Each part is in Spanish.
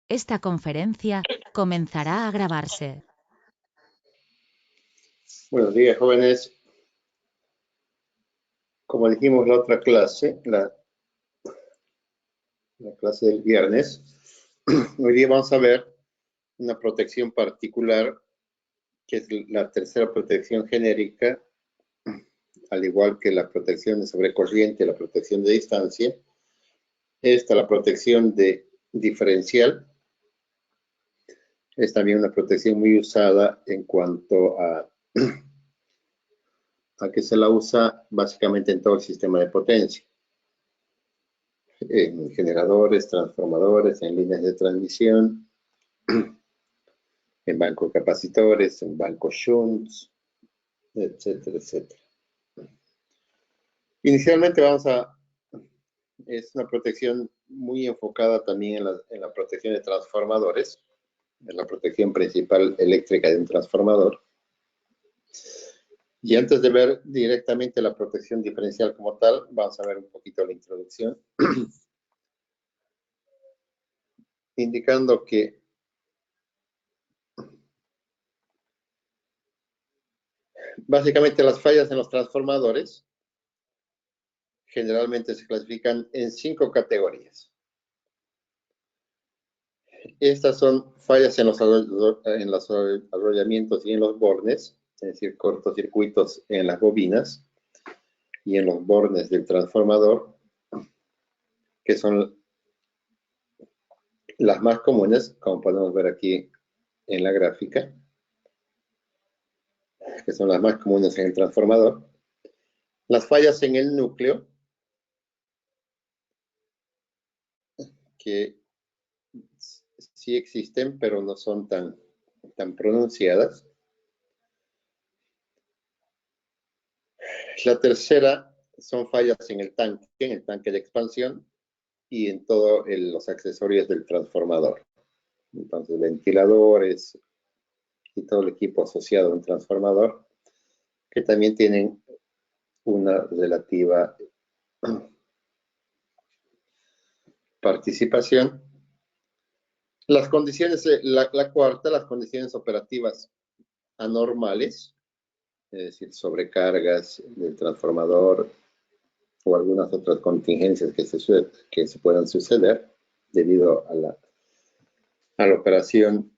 Esta conferencia comenzará a grabarse. Buenos días, jóvenes. Como dijimos la otra clase, la clase del viernes, hoy día vamos a ver una protección particular, que es la tercera protección genérica, al igual que la protección de sobrecorriente y la protección de distancia. Esta, la protección de diferencial, es también una protección muy usada en cuanto a que se la usa básicamente en todo el sistema de potencia. En generadores, transformadores, en líneas de transmisión, en bancos capacitores, en bancos shunts, etcétera, etcétera. Inicialmente es una protección muy enfocada también en la protección de transformadores, en la protección principal eléctrica de un transformador. Y antes de ver directamente la protección diferencial como tal, vamos a ver un poquito la introducción, indicando que básicamente las fallas en los transformadores generalmente se clasifican en 5 categorías. Estas son fallas en los arrollamientos y en los bornes, es decir, cortocircuitos en las bobinas y en los bornes del transformador, que son las más comunes, como podemos ver aquí en la gráfica, que son las más comunes en el transformador. Las fallas en el núcleo, que sí existen, pero no son tan pronunciadas. La tercera son fallas en el tanque de expansión y en todos los accesorios del transformador. Entonces, ventiladores y todo el equipo asociado a un transformador, que también tienen una relativa participación. Las condiciones, la cuarta, las condiciones operativas anormales, es decir, sobrecargas del transformador o algunas otras contingencias que se puedan suceder debido a la operación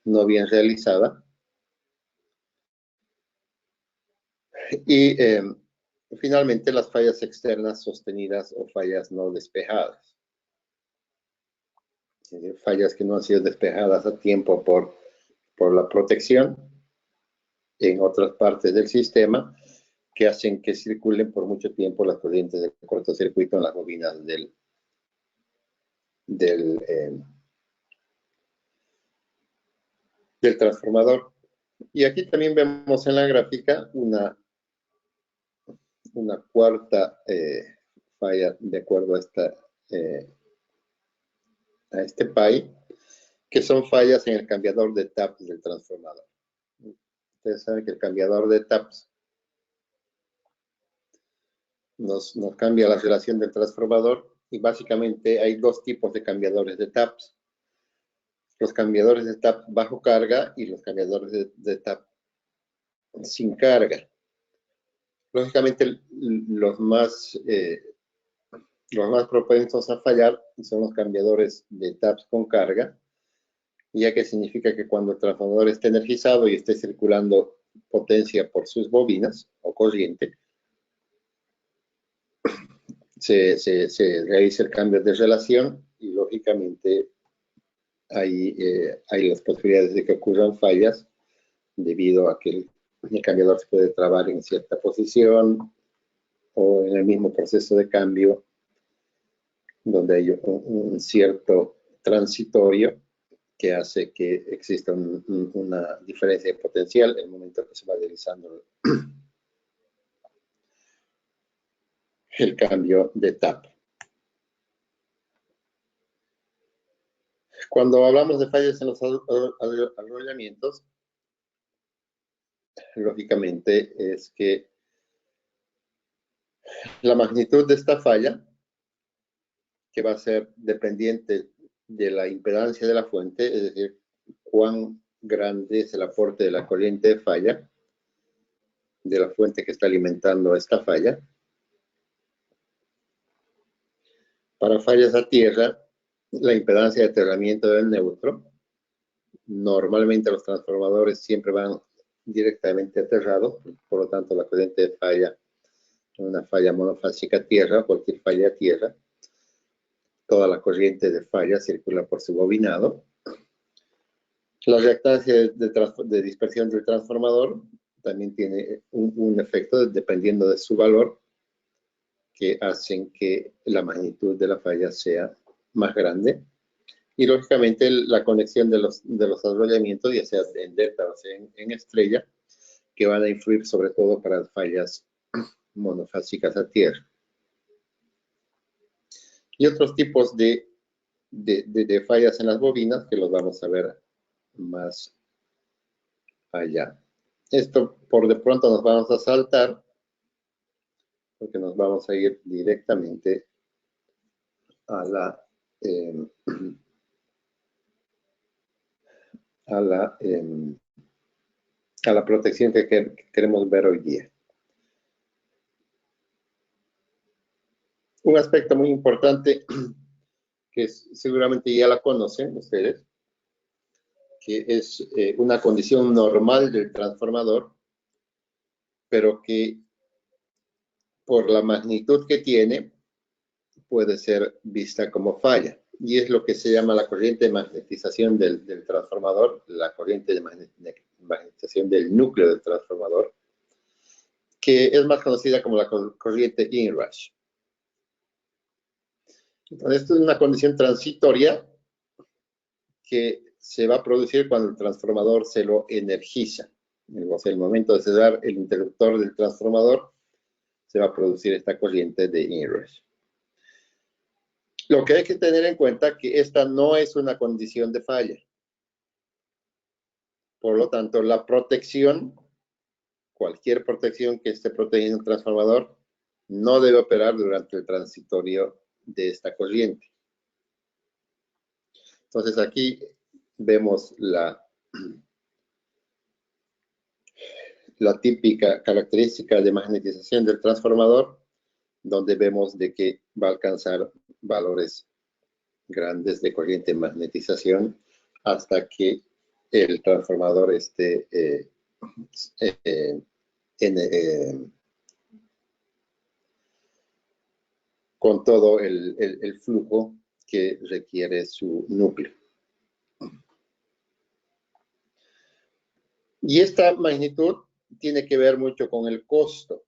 no bien realizada. Y finalmente las fallas externas sostenidas o fallas no despejadas. Fallas que no han sido despejadas a tiempo por la protección en otras partes del sistema, que hacen que circulen por mucho tiempo las corrientes de cortocircuito en las bobinas del transformador. Y aquí también vemos en la gráfica una cuarta falla de acuerdo a este PI, que son fallas en el cambiador de taps del transformador. Ustedes saben que el cambiador de taps nos cambia la relación del transformador, y básicamente hay dos tipos de cambiadores de taps: los cambiadores de tap bajo carga y los cambiadores de tap sin carga. Lógicamente, los más propensos a fallar son los cambiadores de taps con carga, ya que significa que cuando el transformador esté energizado y esté circulando potencia por sus bobinas o corriente, se realiza el cambio de relación, y lógicamente hay las posibilidades de que ocurran fallas debido a que el cambiador se puede trabar en cierta posición o en el mismo proceso de cambio, donde hay un cierto transitorio que hace que exista una diferencia de potencial en el momento que se va realizando el cambio de tap. Cuando hablamos de fallas en los arrollamientos, lógicamente es que la magnitud de esta falla, que va a ser dependiente de la impedancia de la fuente, es decir, cuán grande es el aporte de la corriente de falla, de la fuente que está alimentando a esta falla. Para fallas a tierra, la impedancia de aterramiento del neutro. Normalmente los transformadores siempre van directamente aterrados, por lo tanto la corriente de falla, una falla monofásica a tierra, cualquier falla a tierra, toda la corriente de falla circula por su bobinado. La reactancia de dispersión del transformador también tiene un efecto dependiendo de su valor, que hacen que la magnitud de la falla sea más grande. Y lógicamente la conexión de los arrollamientos, ya sea en delta o sea en estrella, que van a influir sobre todo para las fallas monofásicas a tierra. Y otros tipos de fallas en las bobinas que los vamos a ver más allá. Esto por de pronto nos vamos a saltar porque nos vamos a ir directamente a la protección que queremos ver hoy día. Un aspecto muy importante que seguramente ya la conocen ustedes, que es una condición normal del transformador, pero que por la magnitud que tiene puede ser vista como falla. Y es lo que se llama la corriente de magnetización del transformador, la corriente de magnetización del núcleo del transformador, que es más conocida como la corriente inrush. Entonces, esto es una condición transitoria que se va a producir cuando el transformador se lo energiza. O sea, el momento de cerrar el interruptor del transformador, se va a producir esta corriente de inrush. Lo que hay que tener en cuenta es que esta no es una condición de falla. Por lo tanto, la protección, cualquier protección que esté protegiendo un transformador, no debe operar durante el transitorio de esta corriente. Entonces aquí vemos la típica característica de magnetización del transformador, donde vemos de que va a alcanzar valores grandes de corriente de magnetización hasta que el transformador esté con todo el flujo que requiere su núcleo. Y esta magnitud tiene que ver mucho con el costo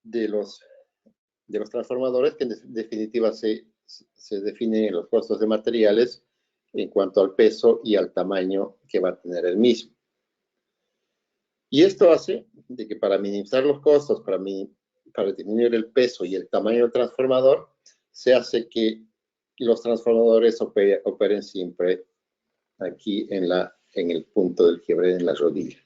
de los transformadores, que en definitiva se definen los costos de materiales en cuanto al peso y al tamaño que va a tener el mismo. Y esto hace de que para minimizar los costos, para disminuir el peso y el tamaño del transformador, se hace que los transformadores operen siempre aquí en el punto del quiebre en la rodilla.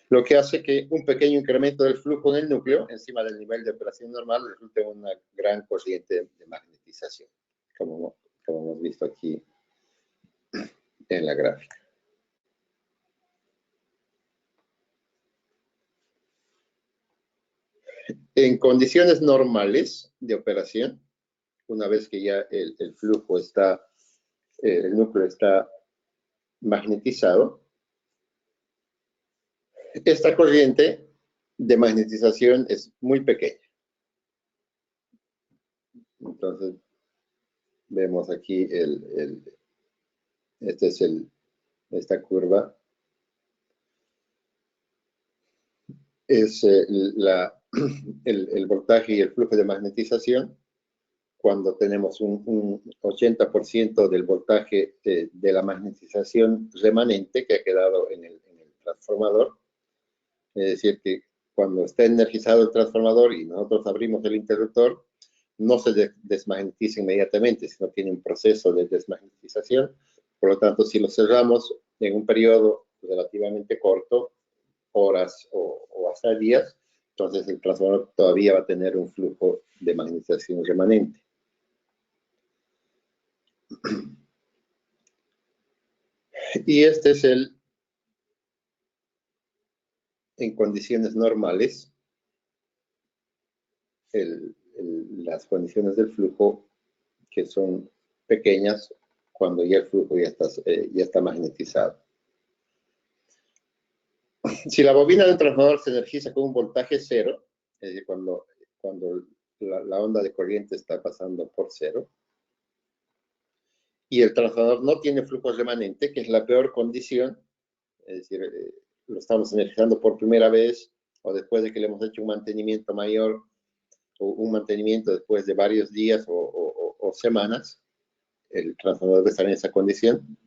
Lo que hace que un pequeño incremento del flujo en el núcleo, encima del nivel de operación normal, resulte en una gran corriente de magnetización, como hemos visto aquí en la gráfica. En condiciones normales de operación, una vez que ya el flujo está, el núcleo está magnetizado, esta corriente de magnetización es muy pequeña. Entonces, vemos aquí esta curva. Es el voltaje y el flujo de magnetización cuando tenemos un 80% del voltaje de la magnetización remanente que ha quedado en el transformador. Es decir, que cuando está energizado el transformador y nosotros abrimos el interruptor, no se desmagnetiza inmediatamente, sino tiene un proceso de desmagnetización. Por lo tanto, si lo cerramos en un periodo relativamente corto, horas o hasta días, entonces el transformador todavía va a tener un flujo de magnetización remanente. Y este es en condiciones normales, las condiciones del flujo que son pequeñas cuando ya el flujo ya está magnetizado. Si la bobina de un transformador se energiza con un voltaje cero, es decir, cuando la onda de corriente está pasando por cero, y el transformador no tiene flujo remanente, que es la peor condición, es decir, lo estamos energizando por primera vez, o después de que le hemos hecho un mantenimiento mayor, o un mantenimiento después de varios días o semanas, el transformador debe estar en esa condición.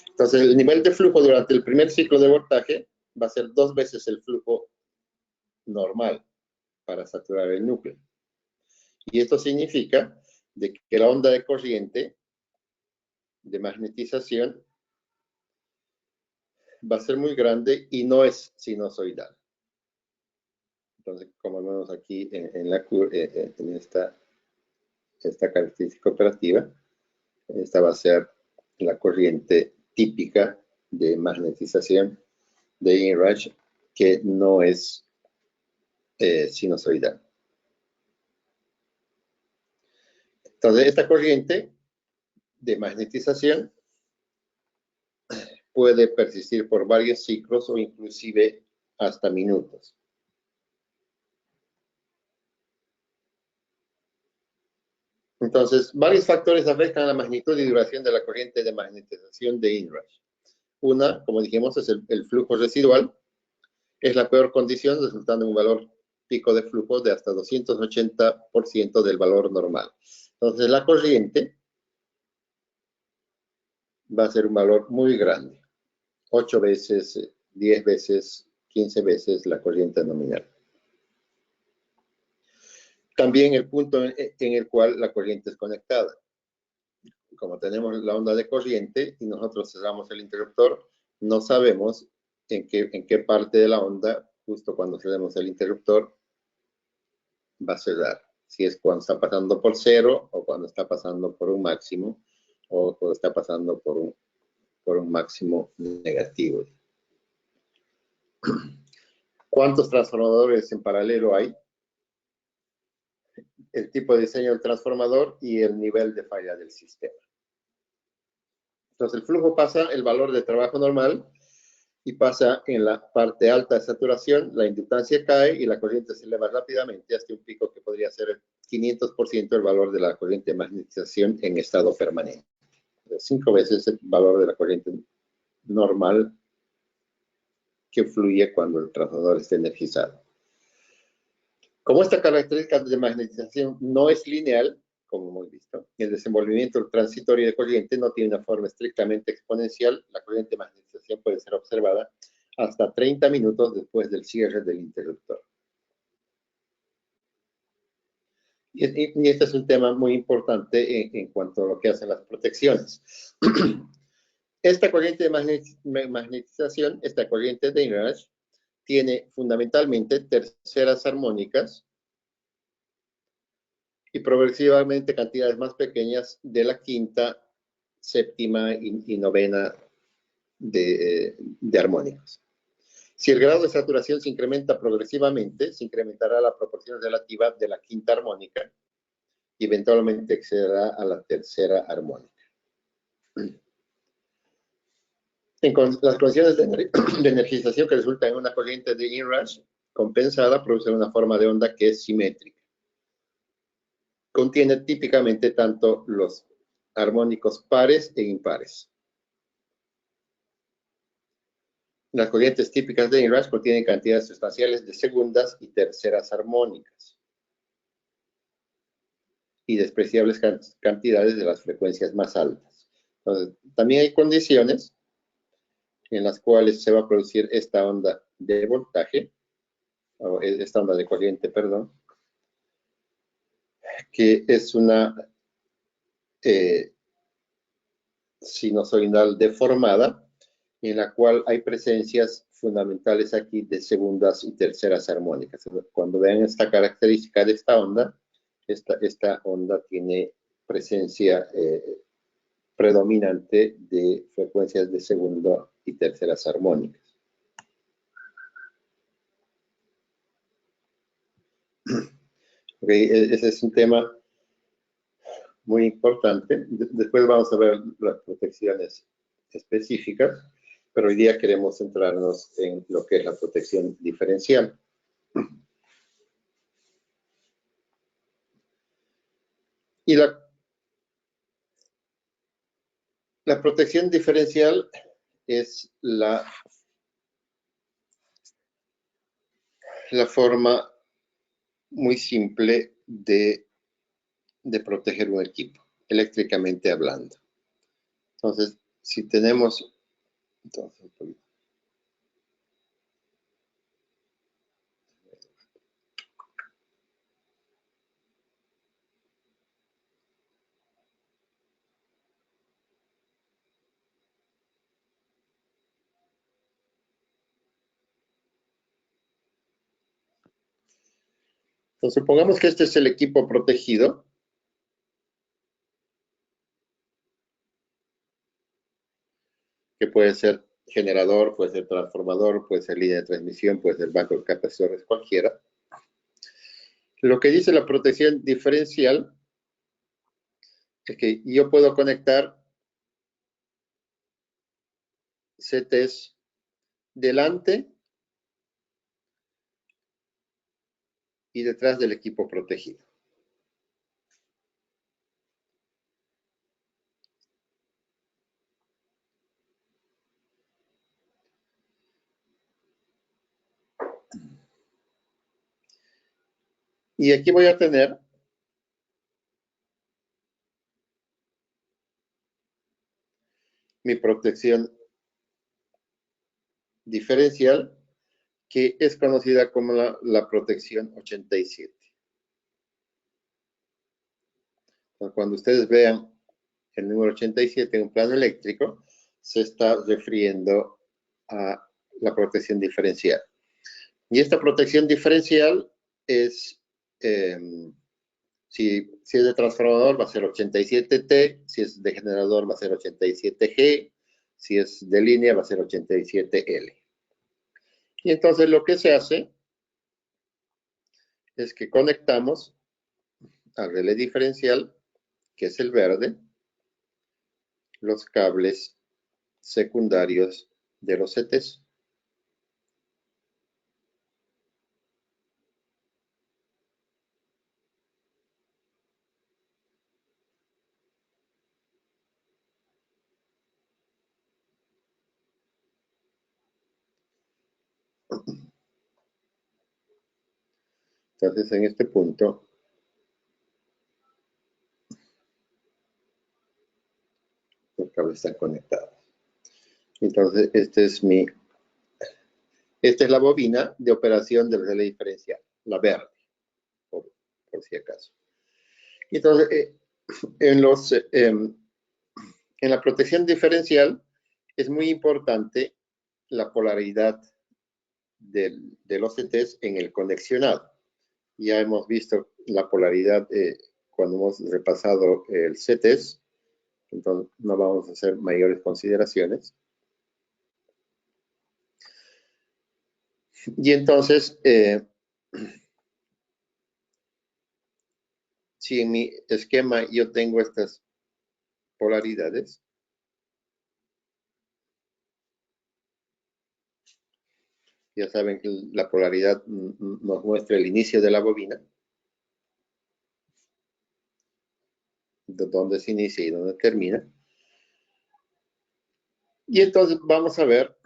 Entonces, el nivel de flujo durante el primer ciclo de voltaje va a ser 2 veces el flujo normal para saturar el núcleo. Y esto significa de que la onda de corriente de magnetización va a ser muy grande y no es sinusoidal. Entonces, como vemos aquí en esta característica operativa, esta va a ser la corriente típica de magnetización de inrush, que no es sinusoidal. Entonces, esta corriente de magnetización puede persistir por varios ciclos o inclusive hasta minutos. Entonces, varios factores afectan la magnitud y duración de la corriente de magnetización de inrush. Una, como dijimos, es el flujo residual. Es la peor condición, resultando en un valor pico de flujo de hasta 280% del valor normal. Entonces, la corriente va a ser un valor muy grande. 8 veces, 10 veces, 15 veces la corriente nominal. También el punto en el cual la corriente es conectada. Como tenemos la onda de corriente y nosotros cerramos el interruptor, no sabemos en qué parte de la onda, justo cuando cerremos el interruptor, va a cerrar. Si es cuando está pasando por cero, o cuando está pasando por un máximo, o cuando está pasando por un máximo negativo. ¿Cuántos transformadores en paralelo hay? El tipo de diseño del transformador y el nivel de falla del sistema. Entonces el flujo pasa el valor de trabajo normal y pasa en la parte alta de saturación, la inductancia cae y la corriente se eleva rápidamente hasta un pico que podría ser el 500% el valor de la corriente de magnetización en estado permanente. 5 veces el valor de la corriente normal que fluye cuando el transformador está energizado. Como esta característica de magnetización no es lineal, como hemos visto, el desenvolvimiento transitorio de corriente no tiene una forma estrictamente exponencial, la corriente de magnetización puede ser observada hasta 30 minutos después del cierre del interruptor. Y este es un tema muy importante en cuanto a lo que hacen las protecciones. Esta corriente de magnetización, esta corriente de inrush, tiene fundamentalmente terceras armónicas y progresivamente cantidades más pequeñas de la quinta, séptima y novena de armónicos. Si el grado de saturación se incrementa progresivamente, se incrementará la proporción relativa de la quinta armónica y eventualmente excederá a la tercera armónica. Las condiciones de energización que resultan en una corriente de inrush compensada producen una forma de onda que es simétrica. Contiene típicamente tanto los armónicos pares e impares. Las corrientes típicas de inrush contienen cantidades sustanciales de segundas y terceras armónicas y despreciables cantidades de las frecuencias más altas. Entonces, también hay condiciones en las cuales se va a producir esta onda de voltaje, o esta onda de corriente, perdón, que es una sinusoidal deformada, en la cual hay presencias fundamentales aquí de segundas y terceras armónicas. Cuando vean esta característica de esta onda tiene presencia predominante de frecuencias de segunda y terceras armónicas. Okay, ese es un tema muy importante. Después vamos a ver las protecciones específicas, pero hoy día queremos centrarnos en lo que es la protección diferencial. Y la protección diferencial es la forma muy simple de proteger un equipo, eléctricamente hablando. Entonces, si tenemos... Entonces, supongamos que este es el equipo protegido. Que puede ser generador, puede ser transformador, puede ser línea de transmisión, puede ser banco de capacitores, cualquiera. Lo que dice la protección diferencial es que yo puedo conectar CTs delante y detrás del equipo protegido. Y aquí voy a tener mi protección diferencial, que es conocida como la protección 87. Entonces, cuando ustedes vean el número 87 en un plano eléctrico, se está refiriendo a la protección diferencial. Y esta protección diferencial es, si es de transformador va a ser 87T, si es de generador va a ser 87G, si es de línea va a ser 87L. Y entonces lo que se hace es que conectamos al relé diferencial, que es el verde, los cables secundarios de los CTs. Entonces, en este punto, los cables están conectados. Entonces, esta es la bobina de operación del relé diferencial, la verde, por si acaso. Entonces, en la protección diferencial es muy importante la polaridad de los CTs en el conexionado. Ya hemos visto la polaridad cuando hemos repasado el CTs, entonces no vamos a hacer mayores consideraciones. Y entonces, si en mi esquema yo tengo estas polaridades, ya saben que la polaridad nos muestra el inicio de la bobina, de dónde se inicia y dónde termina. Y entonces vamos a ver,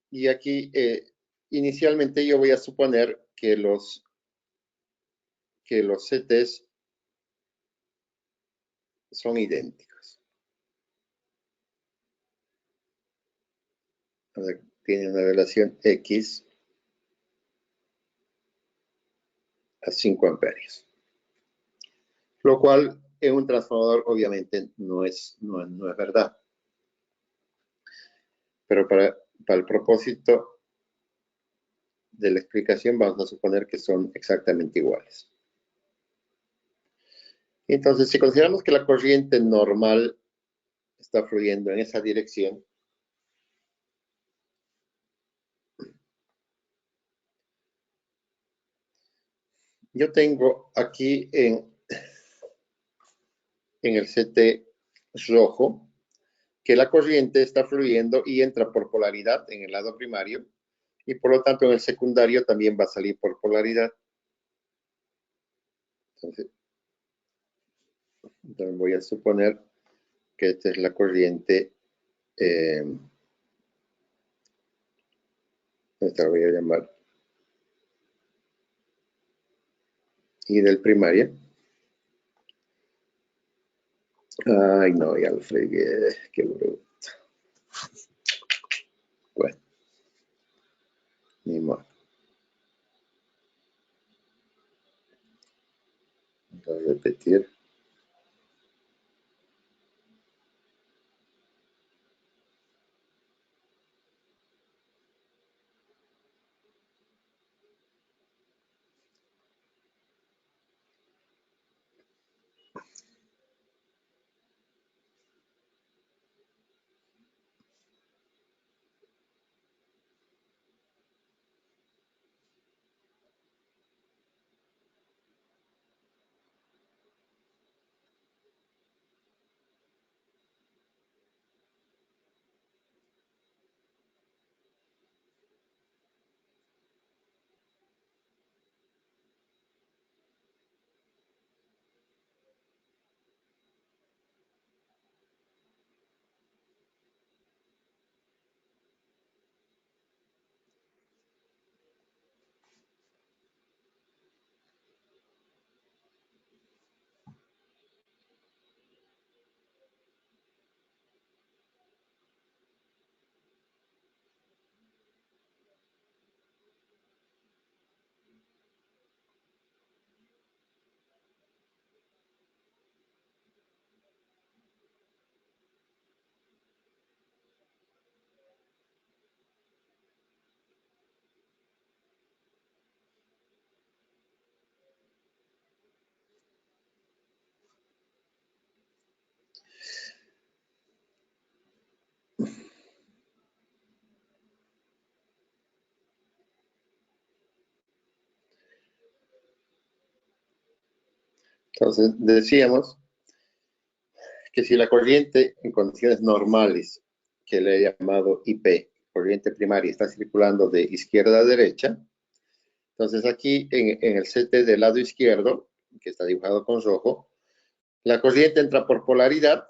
y aquí inicialmente yo voy a suponer que los CTs son idénticos. Tiene una relación X a 5 amperios. Lo cual en un transformador obviamente no es verdad. Pero para el propósito de la explicación vamos a suponer que son exactamente iguales. Entonces, si consideramos que la corriente normal está fluyendo en esa dirección, yo tengo aquí en el CT rojo que la corriente está fluyendo y entra por polaridad en el lado primario y por lo tanto en el secundario también va a salir por polaridad. Entonces voy a suponer que esta es la corriente, esta la voy a llamar I del primaria. Ay, no, ya lo fregué, qué bruto. Bueno, ni modo. Voy a repetir. Entonces, decíamos que si la corriente en condiciones normales, que le he llamado IP, corriente primaria, está circulando de izquierda a derecha, entonces aquí en el CT del lado izquierdo, que está dibujado con rojo, la corriente entra por polaridad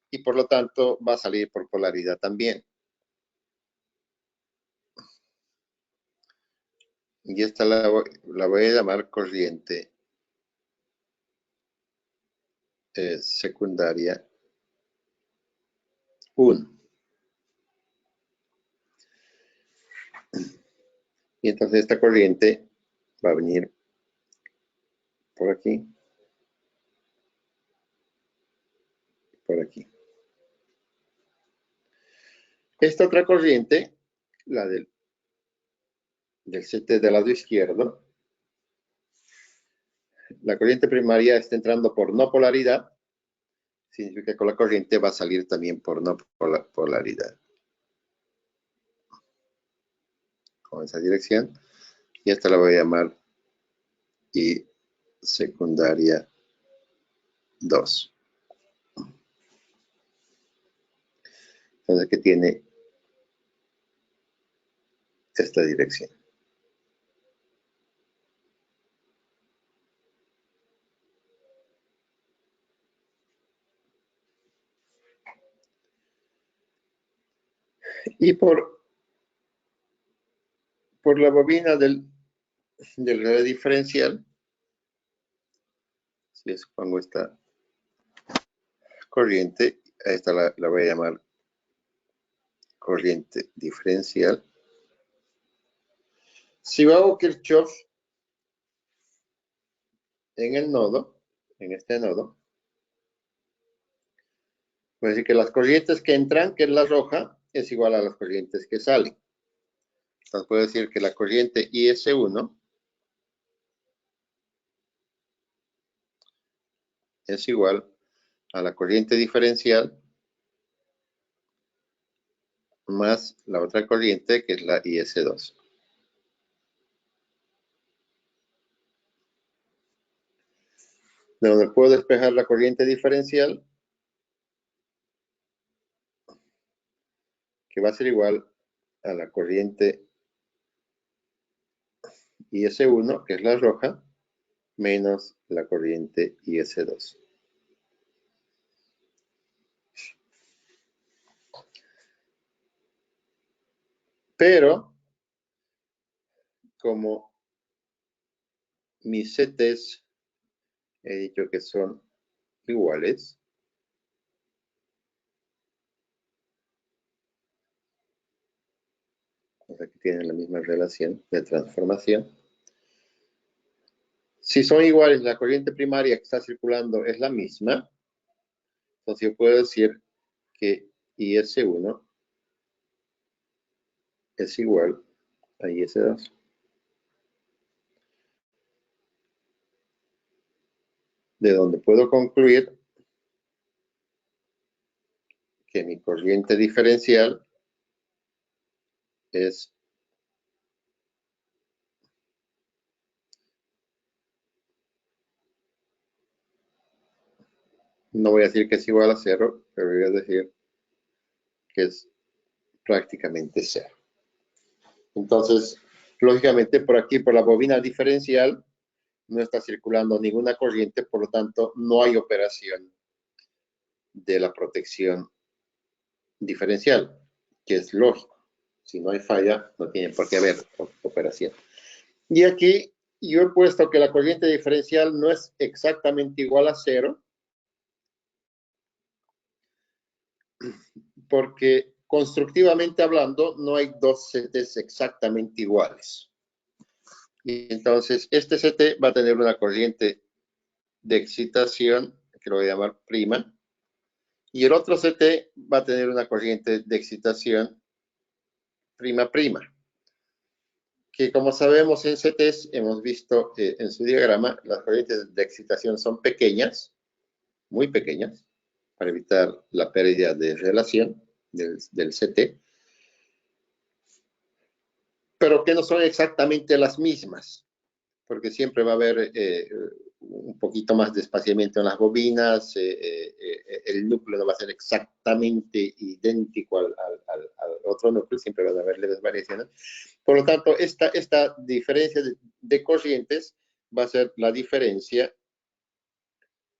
y por lo tanto va a salir por polaridad también. Y esta la voy a llamar corriente secundaria 1. Y entonces esta corriente va a venir por aquí, por aquí. Esta otra corriente, la del CT del lado izquierdo, la corriente primaria está entrando por no polaridad, significa que la corriente va a salir también por no polaridad. Con esa dirección. Y esta la voy a llamar I secundaria 2. Entonces, que tiene esta dirección. Y por la bobina del relé diferencial, si pongo esta corriente, a esta la voy a llamar corriente diferencial. Si hago Kirchhoff en el nodo, en este nodo, puedo decir que las corrientes que entran, que es la roja, es igual a las corrientes que salen. Entonces puedo decir que la corriente IS1 es igual a la corriente diferencial más la otra corriente, que es la IS2. De donde puedo despejar la corriente diferencial, que va a ser igual a la corriente IS1, que es la roja, menos la corriente IS2. Pero, como mis CTs he dicho que son iguales, o sea que tienen la misma relación de transformación. Si son iguales, la corriente primaria que está circulando es la misma, entonces yo puedo decir que IS1 es igual a IS2. De donde puedo concluir que mi corriente diferencial es no voy a decir que es igual a 0, pero voy a decir que es prácticamente 0. Entonces, lógicamente, por aquí, por la bobina diferencial, no está circulando ninguna corriente, por lo tanto, no hay operación de la protección diferencial, que es lógico. Si no hay falla, no tiene por qué haber operación. Y aquí yo he puesto que la corriente diferencial no es exactamente igual a 0, porque constructivamente hablando no hay dos CTs exactamente iguales. Y entonces este CT va a tener una corriente de excitación, que lo voy a llamar prima, y el otro CT va a tener una corriente de excitación prima prima, que como sabemos en CTs, hemos visto en su diagrama, las corrientes de excitación son pequeñas, muy pequeñas, para evitar la pérdida de relación del CT, pero que no son exactamente las mismas, porque siempre va a haber un poquito más de espaciamiento en las bobinas, el núcleo no va a ser exactamente idéntico al otro núcleo, siempre van a haber leves variaciones. Por lo tanto, esta diferencia de corrientes va a ser la diferencia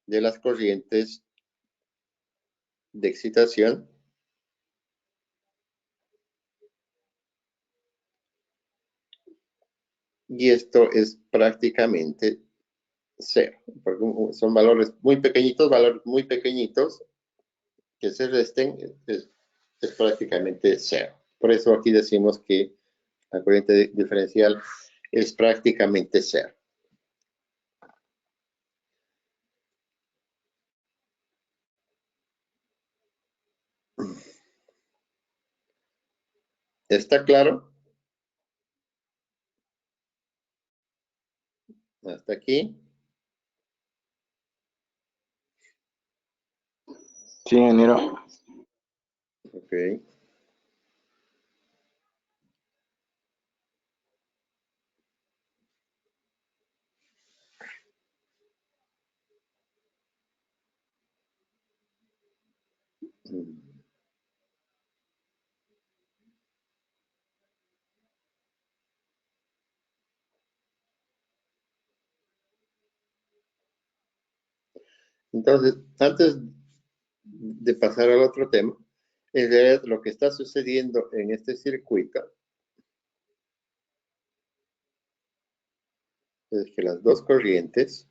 de las corrientes de excitación y esto es prácticamente 0, porque son valores muy pequeñitos que se resten es prácticamente 0. Por eso aquí decimos que la corriente diferencial es prácticamente 0. ¿Está claro? Hasta aquí. Sí, ingeniero. Ok. Entonces, antes de pasar al otro tema, en realidad lo que está sucediendo en este circuito es que las dos corrientes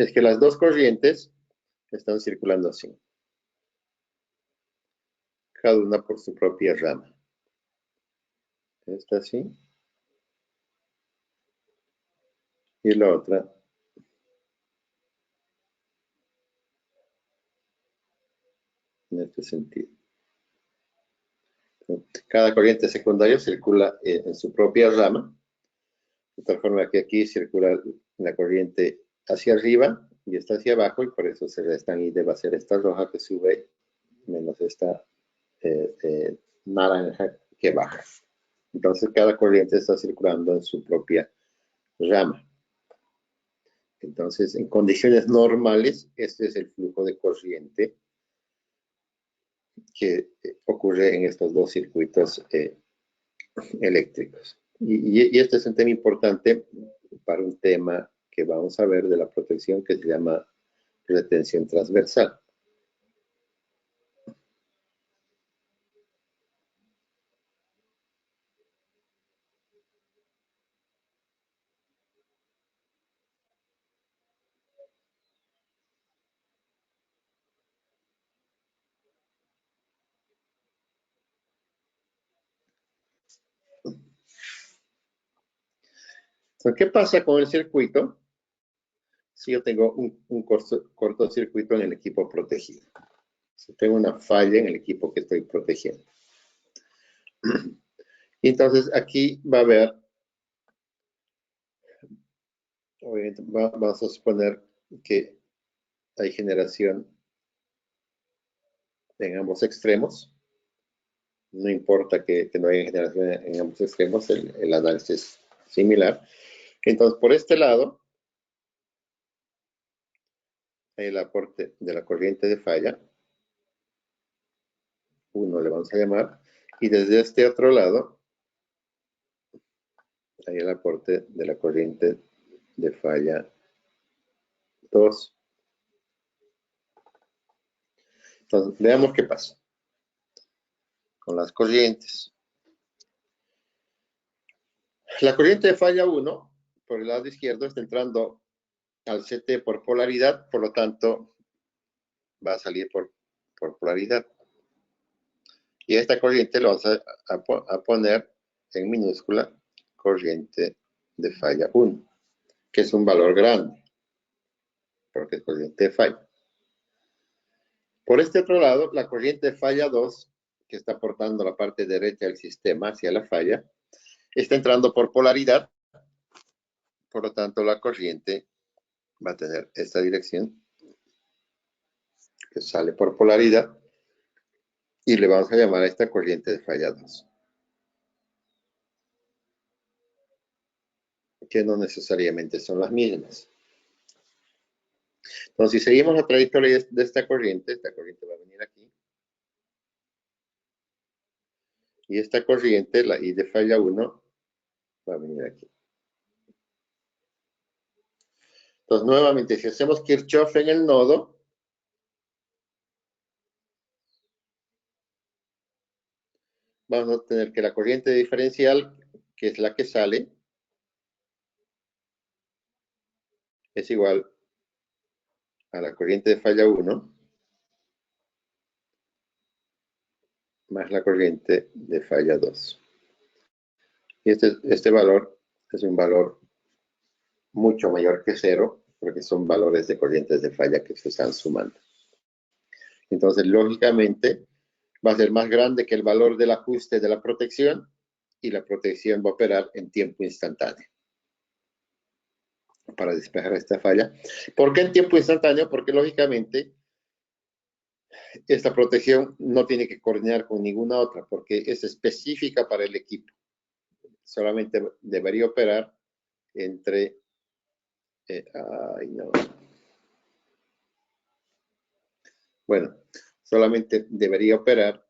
es que las dos corrientes están circulando así, cada una por su propia rama. Esta así. Y la otra en este sentido. Cada corriente secundaria circula en su propia rama, de tal forma que aquí circula la corriente hacia arriba y esta hacia abajo, y por eso se restan, y debe ser esta roja que sube menos esta naranja que baja. Entonces cada corriente está circulando en su propia rama. Entonces, en condiciones normales, este es el flujo de corriente que ocurre en estos dos circuitos eléctricos. Y este es un tema importante para un tema que vamos a ver de la protección, que se llama retención transversal. Entonces, ¿qué pasa con el circuito si yo tengo un cortocircuito en el equipo protegido? Si tengo una falla en el equipo que estoy protegiendo. Y entonces aquí va a haber, obviamente, vamos a suponer que hay generación en ambos extremos. No importa que no haya generación en ambos extremos, el análisis es similar. Entonces, por este lado, hay el aporte de la corriente de falla, 1 le vamos a llamar, y desde este otro lado, hay el aporte de la corriente de falla 2. Entonces, veamos qué pasa con las corrientes. La corriente de falla 1, por el lado izquierdo, está entrando al CT por polaridad, por lo tanto, va a salir por polaridad. Y esta corriente lo vamos a poner en minúscula, corriente de falla 1, que es un valor grande, porque es corriente de falla. Por este otro lado, la corriente de falla 2, que está aportando la parte derecha del sistema hacia la falla, está entrando por polaridad, por lo tanto la corriente va a tener esta dirección, que sale por polaridad, y le vamos a llamar a esta corriente de falla 2. Que no necesariamente son las mismas. Entonces, si seguimos la trayectoria de esta corriente va a venir aquí. Y esta corriente, la I de falla 1, va a venir aquí. Entonces, nuevamente, si hacemos Kirchhoff en el nodo, vamos a tener que la corriente diferencial, que es la que sale, es igual a la corriente de falla 1 más la corriente de falla 2. Y este valor es un valor mucho mayor que 0, porque son valores de corrientes de falla que se están sumando. Entonces, lógicamente, va a ser más grande que el valor del ajuste de la protección, y la protección va a operar en tiempo instantáneo para despejar esta falla. ¿Por qué en tiempo instantáneo? Porque lógicamente esta protección no tiene que coordinar con ninguna otra, porque es específica para el equipo. Solamente debería operar entre... ay, no. Bueno, solamente debería operar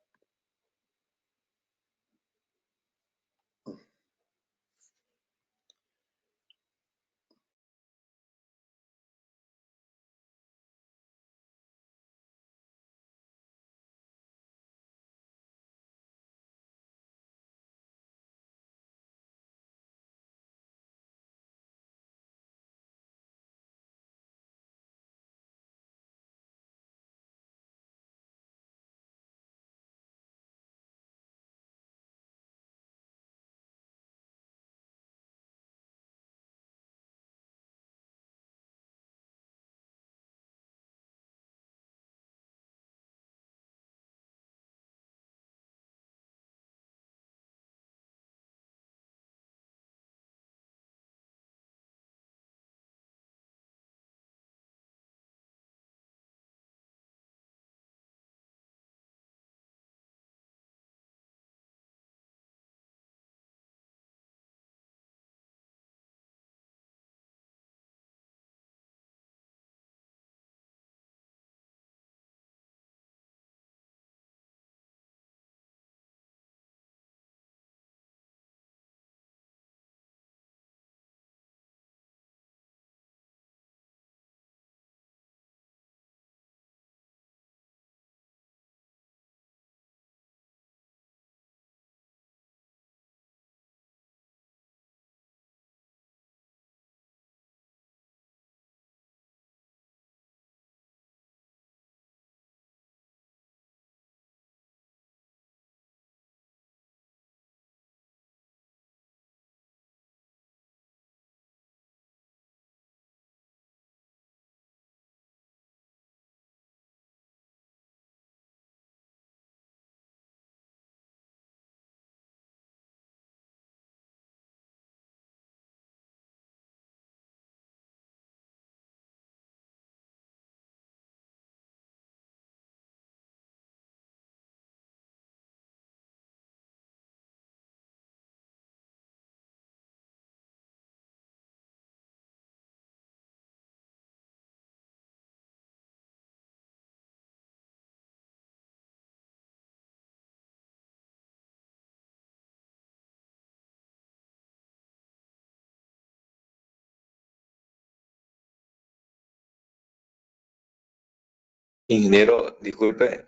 Ingeniero, disculpe.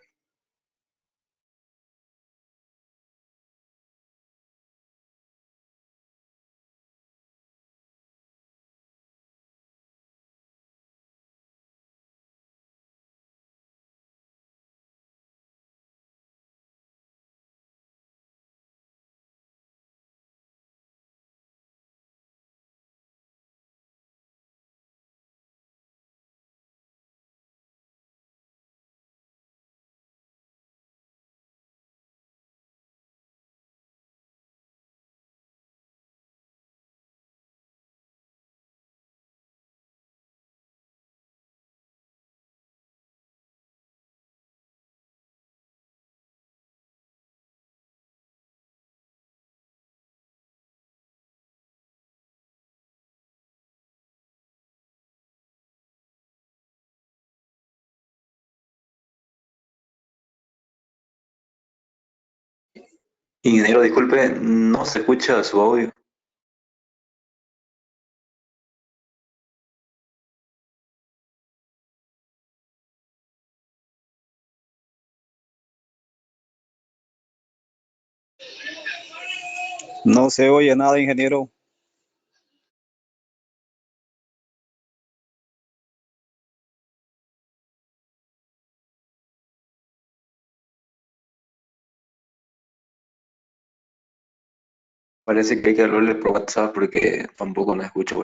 Ingeniero, disculpe, no se escucha su audio. No se oye nada, ingeniero. Parece que hay que hablarle por WhatsApp porque tampoco me escucho.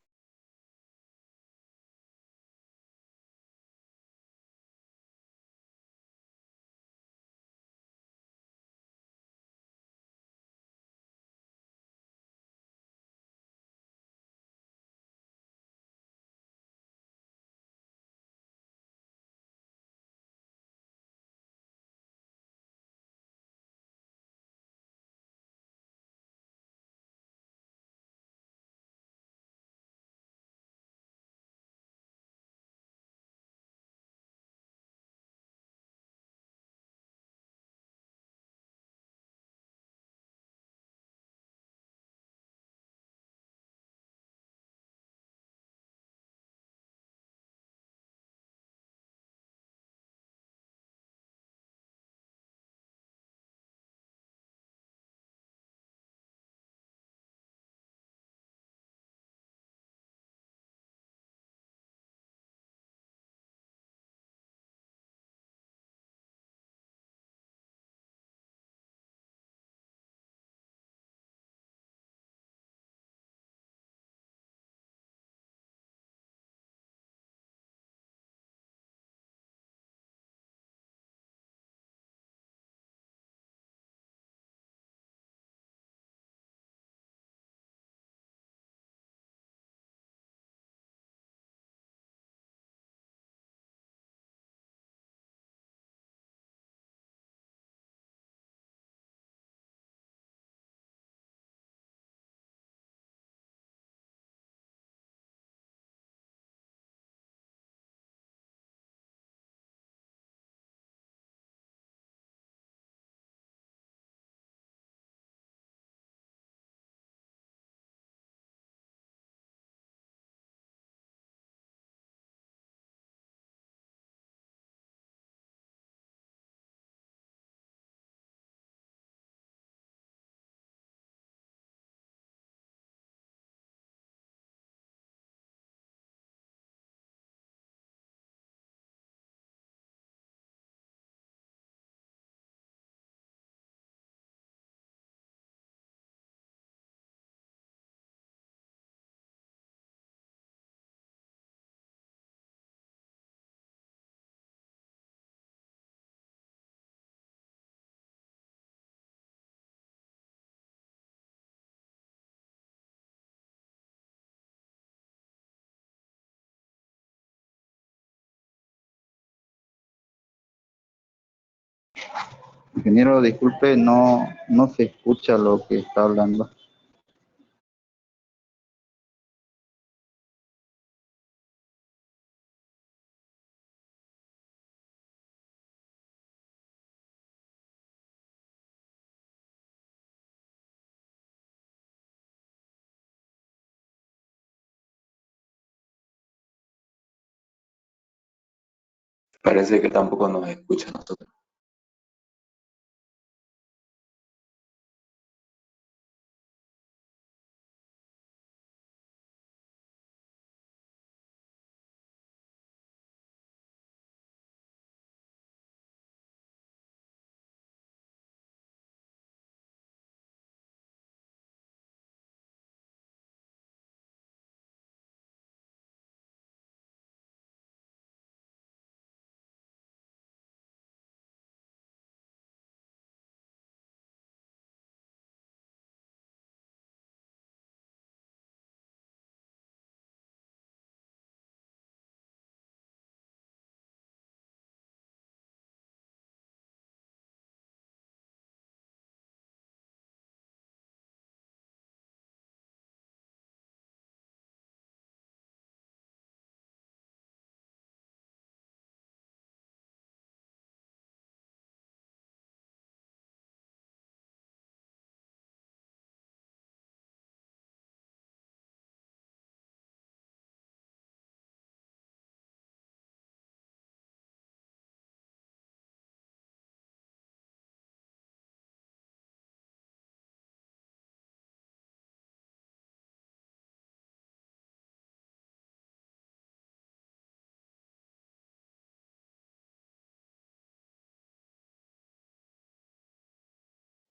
Ingeniero, disculpe, no se escucha lo que está hablando. Parece que tampoco nos escucha a nosotros.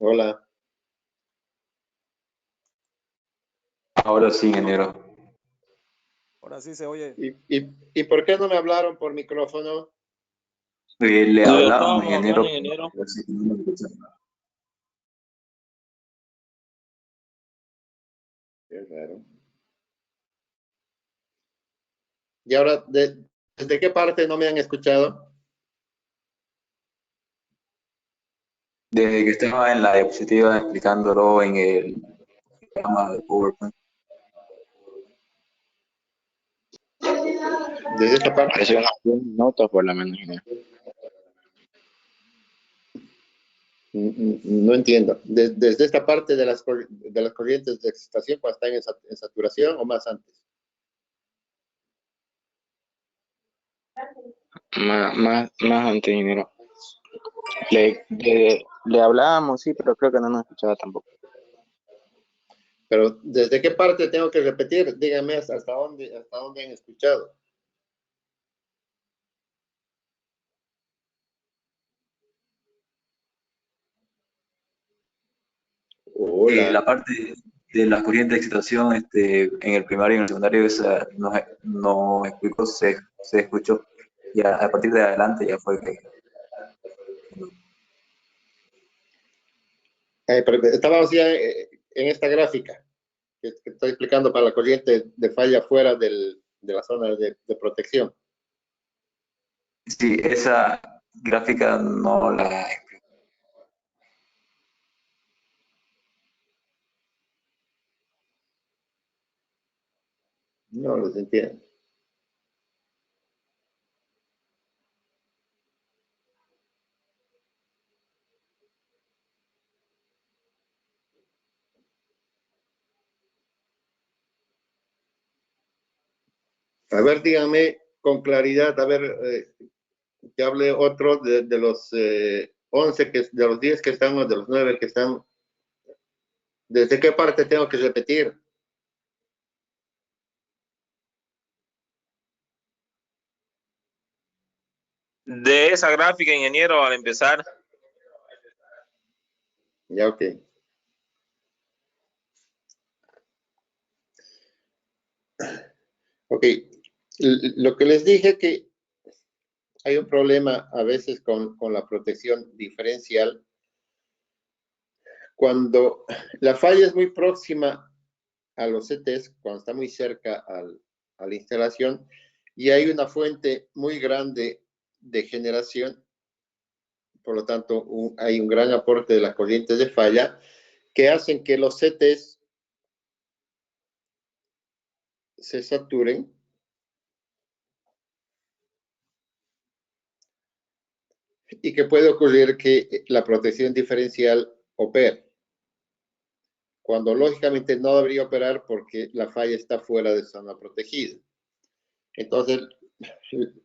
Hola. Ahora sí, ingeniero. Ahora sí se oye. ¿Y por qué no me hablaron por micrófono? Le Le hablábamos, estábamos hablando, ingeniero, ingeniero. pero sí, no nos escucha. Qué raro. Y ahora, ¿desde qué parte no me han escuchado? Desde que estaba en la diapositiva explicándolo en el programa de PowerPoint. Desde esta parte. Parece una nota por lo menos. No entiendo. Desde esta parte de las corrientes de excitación, cuando están en saturación o más antes. Más antes, ingeniero. Le hablábamos, sí, pero creo que no nos escuchaba tampoco. Pero ¿desde qué parte tengo que repetir? Díganme hasta dónde han escuchado. La Hola. parte de las corrientes de excitación en el primario y en el secundario esa nos explicó, se escuchó. Y a partir de adelante ya fue que... Pero estábamos ya en esta gráfica que estoy explicando para la corriente de falla fuera de la zona de protección. Sí, esa gráfica no la... No los entiendo. A ver, díganme con claridad, a ver, que hable otro de los 11, de los 10 que están, o de los 9 que están. ¿Desde qué parte tengo que repetir? De esa gráfica, ingeniero, al empezar. Ya, ok. Ok. Lo que les dije que hay un problema a veces con la protección diferencial. Cuando la falla es muy próxima a los CTs, cuando está muy cerca a la instalación, y hay una fuente muy grande de generación, por lo tanto, hay un gran aporte de las corrientes de falla que hacen que los CTs se saturen y que puede ocurrir que la protección diferencial opere, cuando lógicamente no debería operar porque la falla está fuera de zona protegida. Entonces,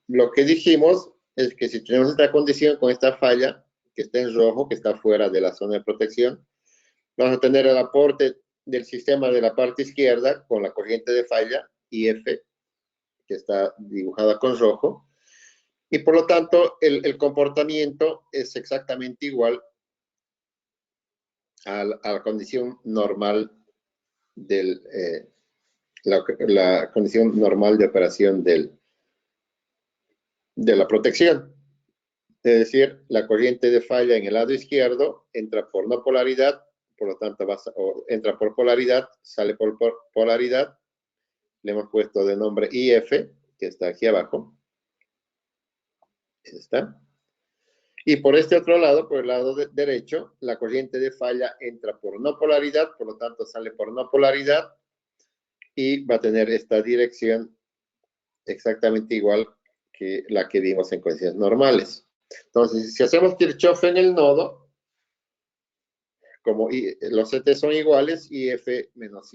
lo que dijimos es que si tenemos esta condición con esta falla, que está en rojo, que está fuera de la zona de protección, vamos a tener el aporte del sistema de la parte izquierda con la corriente de falla IF, que está dibujada con rojo, y por lo tanto el comportamiento es exactamente igual a la condición normal la condición normal de operación de la protección. Es decir, la corriente de falla en el lado izquierdo entra por no polaridad, por lo tanto entra por polaridad, sale por polaridad. Le hemos puesto de nombre IF, que está aquí abajo. Está. Y por este otro lado, por el lado derecho, la corriente de falla entra por no polaridad, por lo tanto sale por no polaridad y va a tener esta dirección exactamente igual que la que vimos en condiciones normales. Entonces, si hacemos Kirchhoff en el nodo, como los CT son iguales, IF menos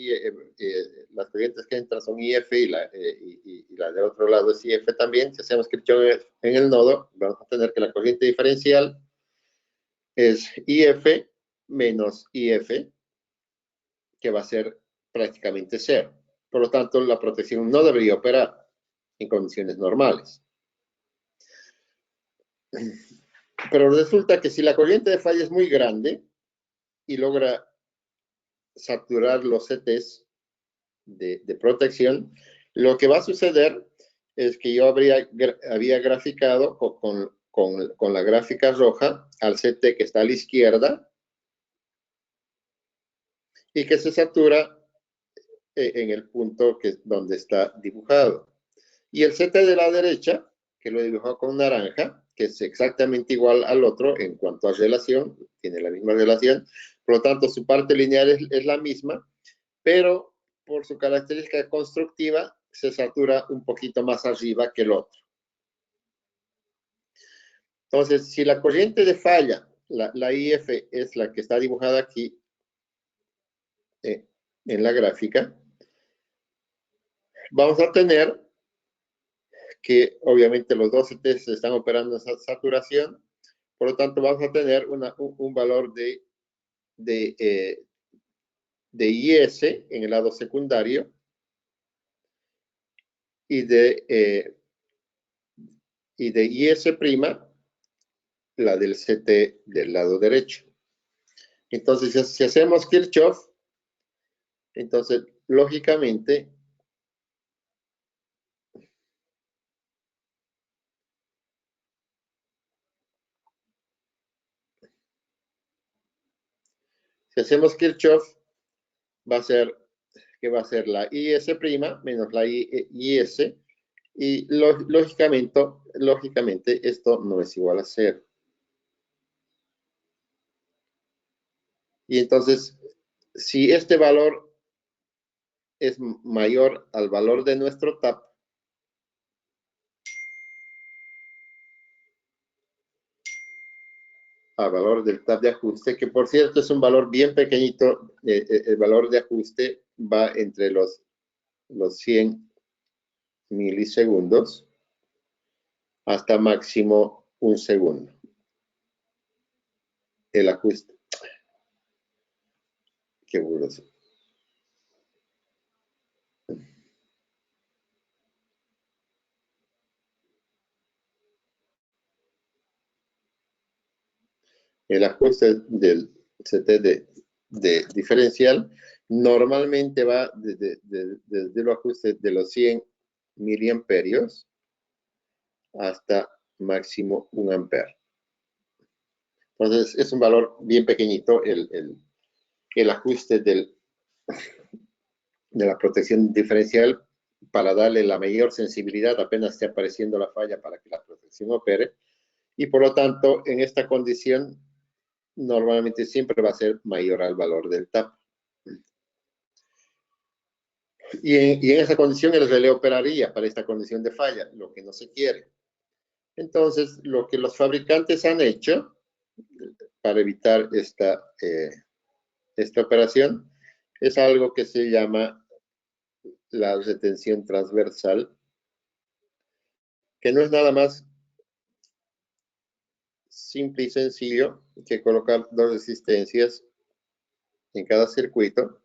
las corrientes que entran son IF y la del otro lado es IF también. Si hacemos Kirchhoff en el nodo, vamos a tener que la corriente diferencial es IF menos IF, que va a ser prácticamente cero. Por lo tanto, la protección no debería operar en condiciones normales. Pero resulta que si la corriente de falla es muy grande y logra saturar los CTs de protección, lo que va a suceder es que yo había graficado con la gráfica roja al CT que está a la izquierda y que se satura en el punto donde está dibujado. Y el CT de la derecha, que lo dibujó con naranja, que es exactamente igual al otro en cuanto a relación, tiene la misma relación, por lo tanto su parte lineal es la misma, pero por su característica constructiva se satura un poquito más arriba que el otro. Entonces, si la corriente de falla, la IF es la que está dibujada aquí en la gráfica, vamos a tener que obviamente los dos CTs están operando en saturación, por lo tanto vamos a tener un valor de IS en el lado secundario y de IS', la del CT del lado derecho. Entonces, si hacemos Kirchhoff, entonces, lógicamente, si hacemos Kirchhoff, va a ser la IS' menos la IS, y lógicamente esto no es igual a 0. Y entonces, si este valor es mayor al valor de nuestro TAP, al valor del TAP de ajuste, que por cierto es un valor bien pequeñito, el valor de ajuste va entre los 100 milisegundos hasta máximo 1 segundo. El ajuste. Qué burroso. El ajuste del CT de diferencial normalmente va desde el ajuste de los 100 miliamperios hasta máximo 1 ampere. Entonces es un valor bien pequeñito el ajuste de la protección diferencial para darle la mayor sensibilidad apenas esté apareciendo la falla para que la protección opere, y por lo tanto en esta condición normalmente siempre va a ser mayor al valor del TAP. Y en esa condición el relé operaría para esta condición de falla, lo que no se quiere. Entonces, lo que los fabricantes han hecho para evitar esta operación es algo que se llama la retención transversal, que no es nada más simple y sencillo que colocar dos resistencias en cada circuito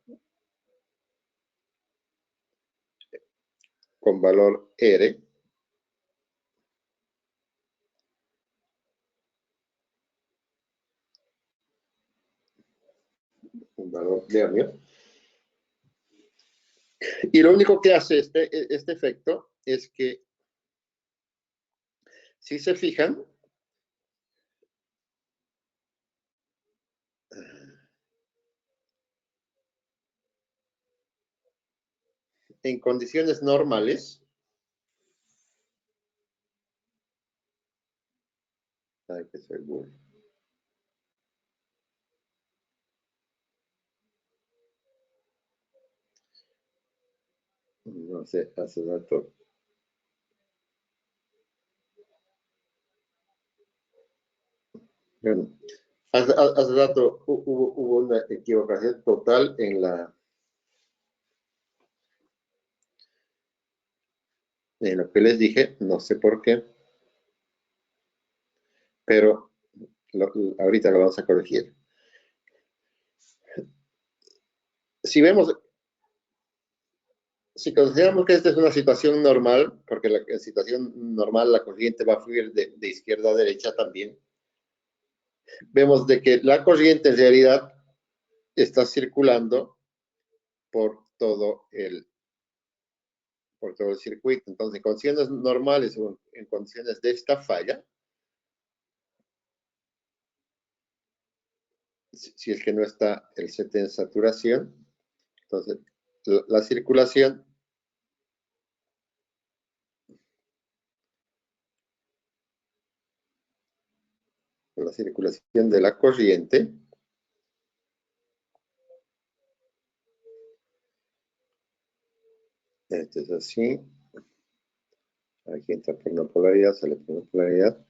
con valor R. Un valor de ohmio. Y lo único que hace este efecto es que, si se fijan, en condiciones normales, hay que ser burro. No sé, hace rato. Bueno, hace rato hubo una equivocación total en lo que les dije, no sé por qué, pero ahorita lo vamos a corregir. Si consideramos que esta es una situación normal, porque en situación normal la corriente va a fluir de izquierda a derecha también, vemos de que la corriente en realidad está circulando por todo el circuito. Entonces, en condiciones normales o en condiciones de esta falla, si es que no está el set en saturación, entonces la circulación de la corriente esto es así. Aquí entra por una polaridad, sale por una polaridad.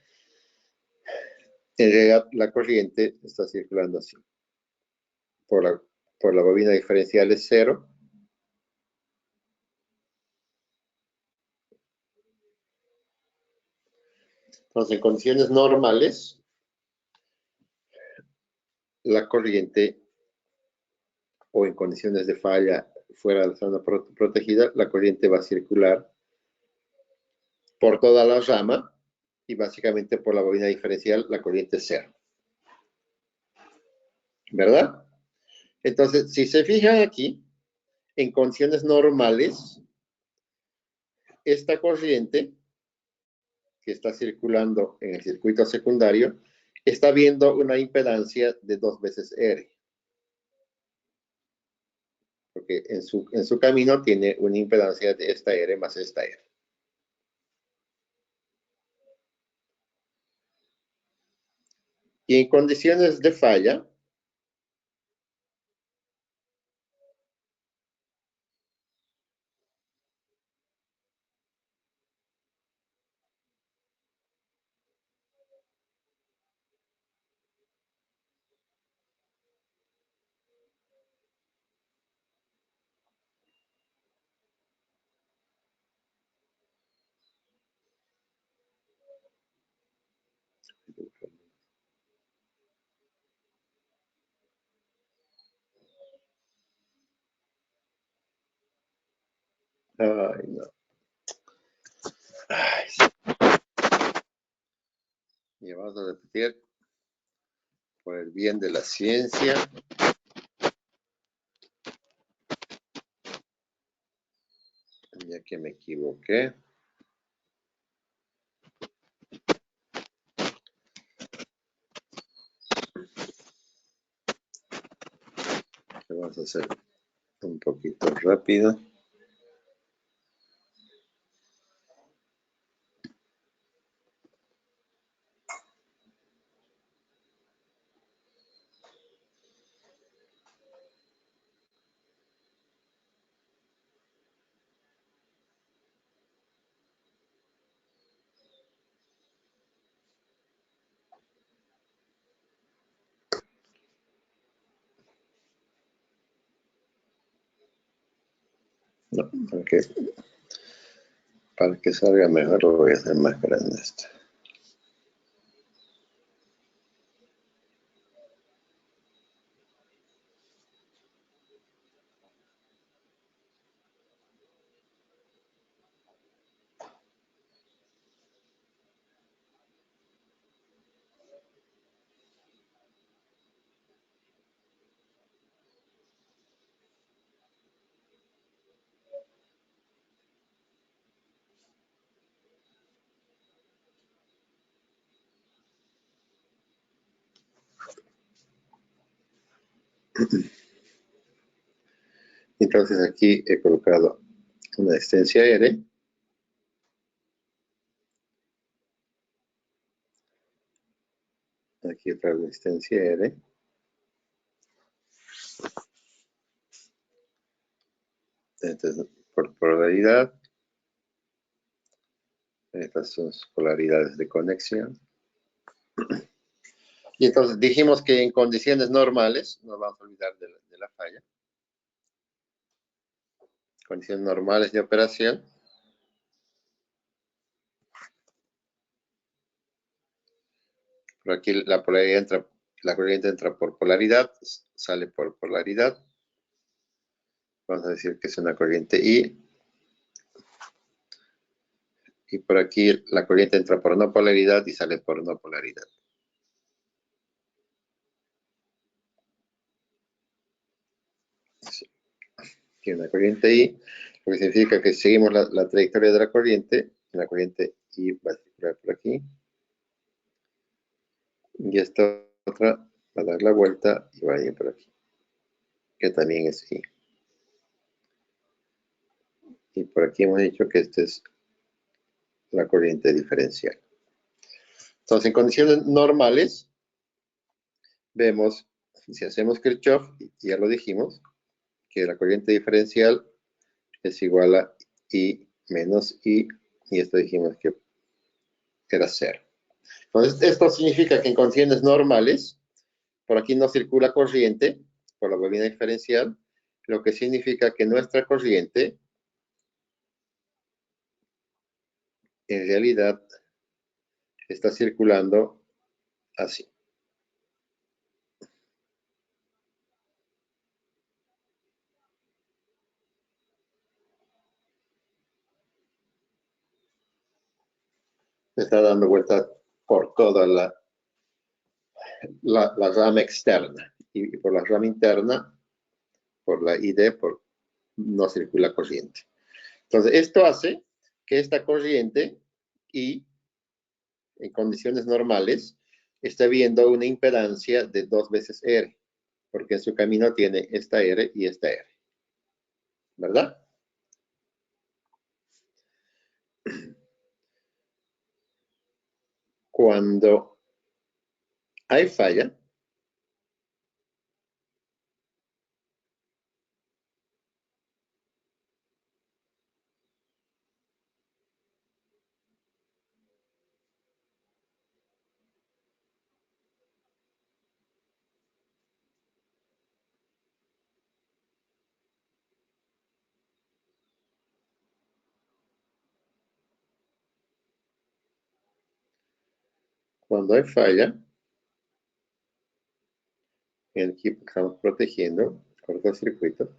En realidad, la corriente está circulando así. Por la bobina diferencial es 0. Entonces, en condiciones normales, la corriente, o en condiciones de falla fuera de la zona protegida, la corriente va a circular por toda la rama y básicamente por la bobina diferencial la corriente es 0. ¿Verdad? Entonces, si se fijan aquí, en condiciones normales, esta corriente que está circulando en el circuito secundario está viendo una impedancia de 2 veces R. Porque en su camino tiene una impedancia de esta R más esta R. Y en condiciones de falla, ay, no. Ay, sí. Y vamos a repetir por el bien de la ciencia. Ya que me equivoqué. Lo vamos a hacer un poquito rápido. No, para que salga mejor lo voy a hacer más grande esto. Entonces aquí he colocado una distancia R. Aquí otra resistencia R. Entonces, por polaridad. Estas son sus polaridades de conexión. Y entonces dijimos que en condiciones normales, no vamos a olvidar de la falla. Condiciones normales de operación. Por aquí la corriente entra por polaridad, sale por polaridad. Vamos a decir que es una corriente I. Y por aquí la corriente entra por no polaridad y sale por no polaridad. Aquí una corriente I, lo que significa que seguimos la trayectoria de la corriente I va a circular por aquí. Y esta otra va a dar la vuelta y va a ir por aquí, que también es I. Y por aquí hemos dicho que esta es la corriente diferencial. Entonces, en condiciones normales, vemos, si hacemos Kirchhoff, ya lo dijimos, que la corriente diferencial es igual a I menos I, y esto dijimos que era 0. Entonces, esto significa que en condiciones normales, por aquí no circula corriente, por la bobina diferencial, lo que significa que nuestra corriente, en realidad, está circulando así. Está dando vuelta por toda la rama externa. Y por la rama interna, por la ID, no circula corriente. Entonces, esto hace que esta corriente I, en condiciones normales, está viendo una impedancia de 2 veces R, porque en su camino tiene esta R y esta R. ¿Verdad? Cuando hay falla, el equipo que estamos protegiendo, cortocircuito,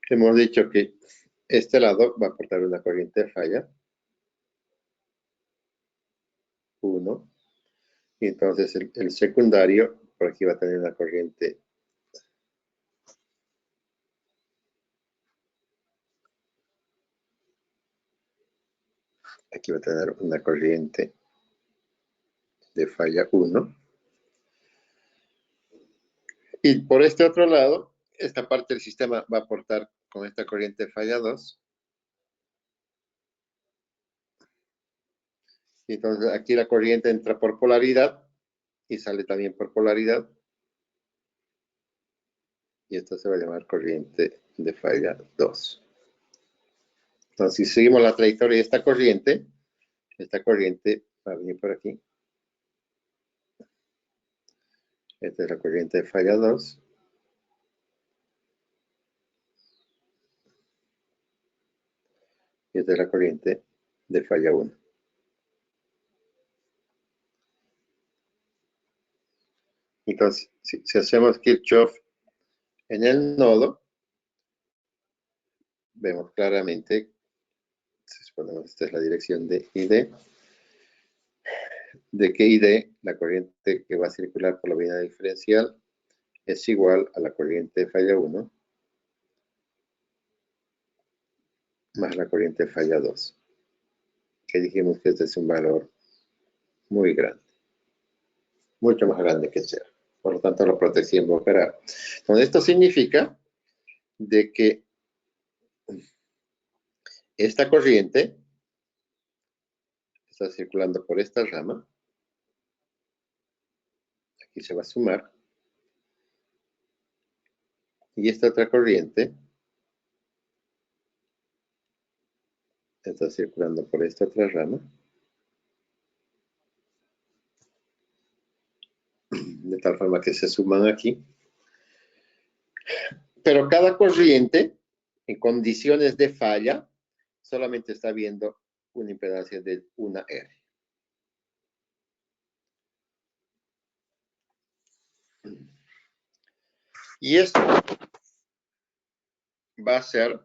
hemos dicho que este lado va a aportar una corriente de falla, 1, y entonces el secundario, por aquí va a tener una corriente aquí va a tener una corriente de falla 1. Y por este otro lado, esta parte del sistema va a aportar con esta corriente de falla 2. Y entonces aquí la corriente entra por polaridad y sale también por polaridad. Y esto se va a llamar corriente de falla 2. Entonces, si seguimos la trayectoria de esta corriente va a venir por aquí. Esta es la corriente de falla 2. Y esta es la corriente de falla 1. Entonces, si hacemos Kirchhoff en el nodo, vemos claramente, si ponemos esta es la dirección de ID, de que ID, la corriente que va a circular por la bobina diferencial, es igual a la corriente de falla 1 más la corriente de falla 2, que dijimos que este es un valor muy grande, mucho más grande que 0. Por lo tanto, la protección va a operar. Entonces, esto significa de que esta corriente está circulando por esta rama. Aquí se va a sumar. Y esta otra corriente está circulando por esta otra rama. De tal forma que se suman aquí. Pero cada corriente, en condiciones de falla, solamente está viendo una impedancia de una R. Y esto va a ser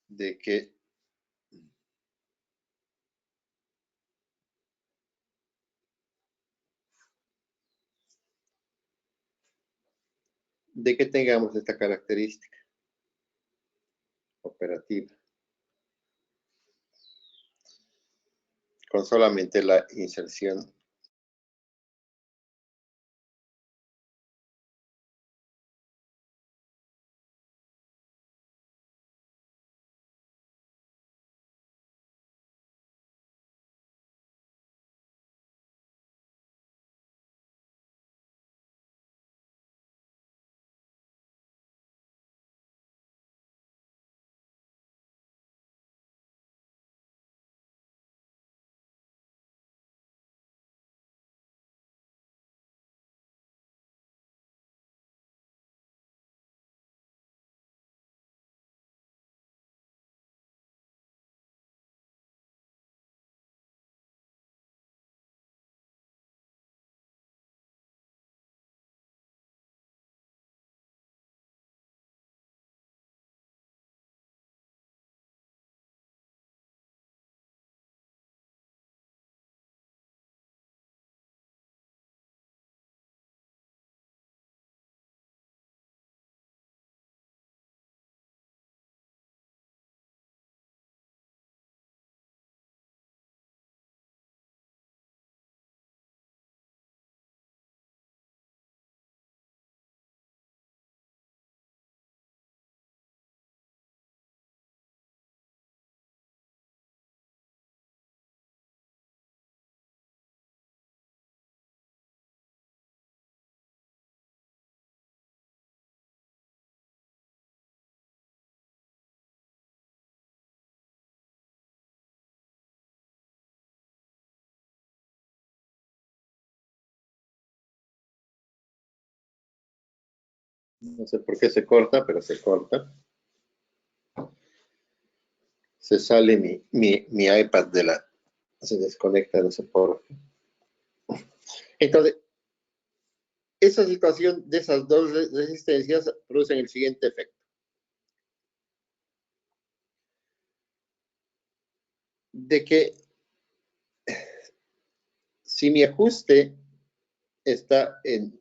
de que tengamos esta característica operativa con solamente la inserción no sé por qué se corta, pero se corta. Se sale mi iPad se desconecta, no sé por qué. Entonces, esa situación de esas dos resistencias producen el siguiente efecto. De que si mi ajuste está en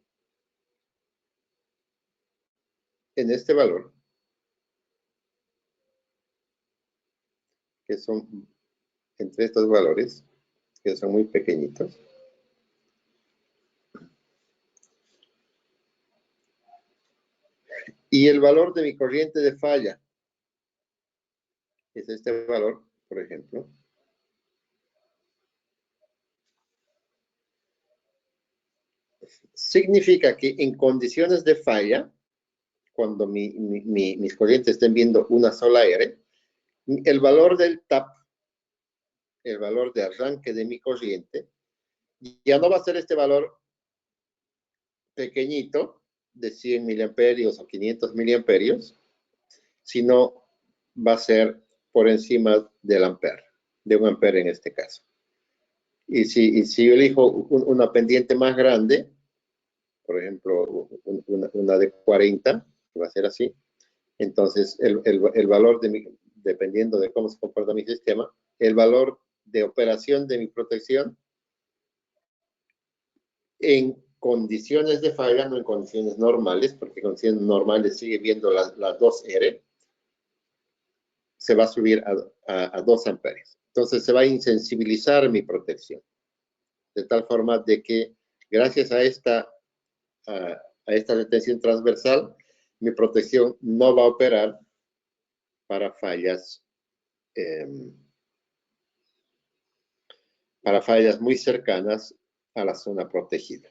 este valor, que son entre estos valores, que son muy pequeñitos, y el valor de mi corriente de falla es este valor, por ejemplo, significa que en condiciones de falla, cuando mis corrientes estén viendo una sola R, el valor del TAP, el valor de arranque de mi corriente, ya no va a ser este valor pequeñito de 100 miliamperios o 500 miliamperios, sino va a ser por encima del ampere, de un ampere en este caso. Y si yo elijo una pendiente más grande, por ejemplo, una de 40, que va a ser así, entonces el valor dependiendo de cómo se comporta mi sistema, el valor de operación de mi protección en condiciones de falla, no en condiciones normales, porque en condiciones normales sigue viendo las 2R, se va a subir a 2 amperes. Entonces se va a insensibilizar mi protección. de tal forma de que gracias a esta retención transversal, mi protección no va a operar para fallas muy cercanas a la zona protegida.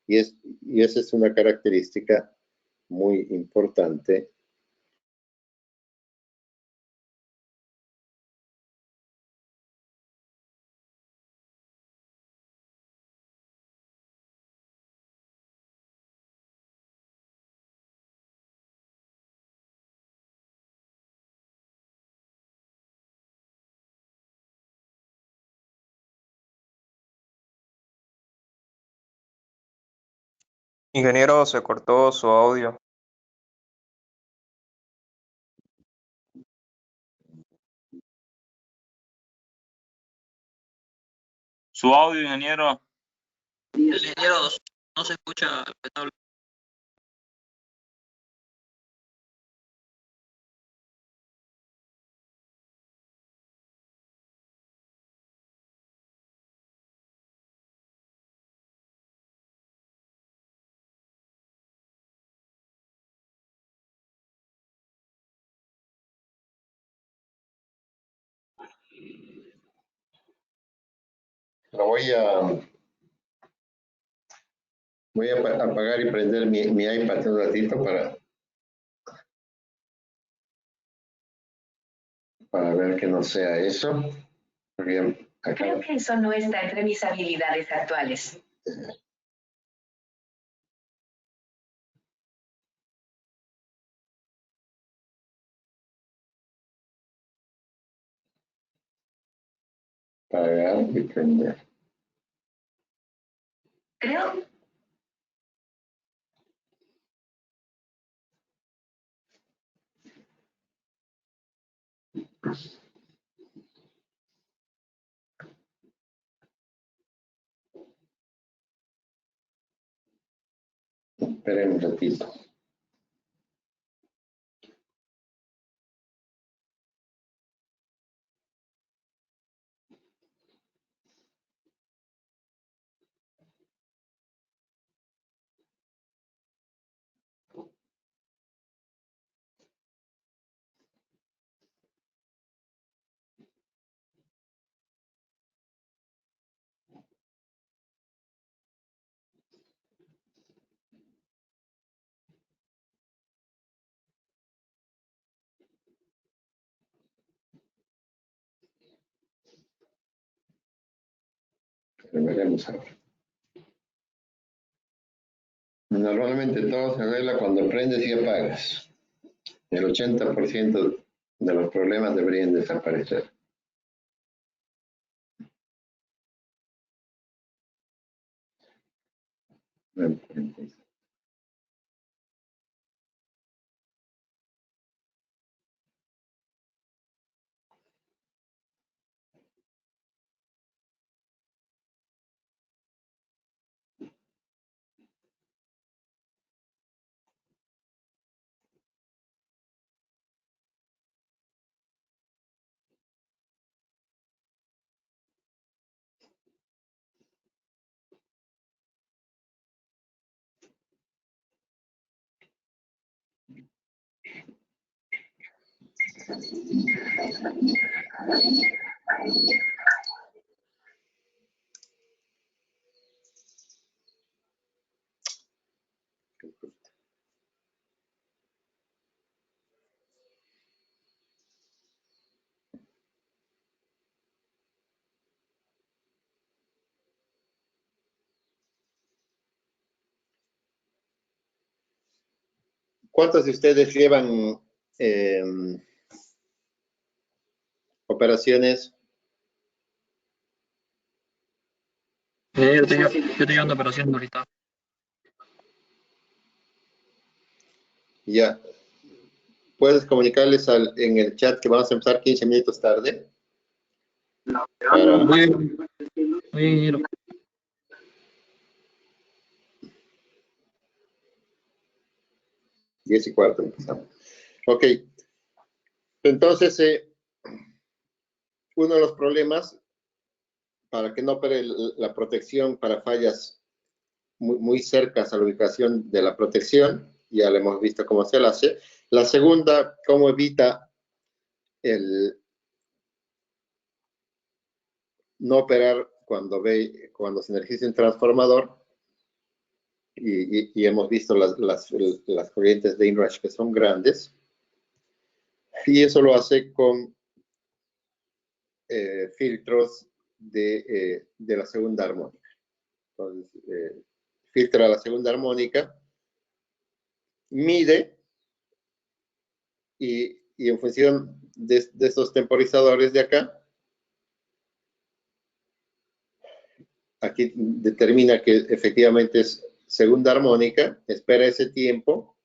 Y esa es una característica muy importante. Ingeniero, se cortó su audio. Su audio, ingeniero. Ingeniero, no se escucha. Lo voy a apagar y prender mi iPad un ratito para ver que no sea eso. Porque acá, creo que eso no está entre mis habilidades actuales. apagar y prender. Creo. Esperen un ratito. Pero veremos ahora. Normalmente todo se arregla cuando prendes y apagas. El 80% de los problemas deberían desaparecer. ¿Cuántos de ustedes llevan operaciones? Yo estoy llevando operación ahorita. Ya. ¿Puedes comunicarles en el chat que vamos a empezar 15 minutos tarde? Muy bien, ingeniero. 10:15 empezamos. Ok. Entonces, uno de los problemas para que no opere la protección para fallas muy cercas a la ubicación de la protección. Ya lo hemos visto cómo se lo hace. La segunda, cómo evita el no operar cuando se energiza un transformador. Y hemos visto las corrientes de inrush que son grandes. Y eso lo hace con filtros de la segunda armónica. Entonces, filtra la segunda armónica, mide y en función de estos temporizadores de acá, aquí determina que efectivamente es segunda armónica, espera ese tiempo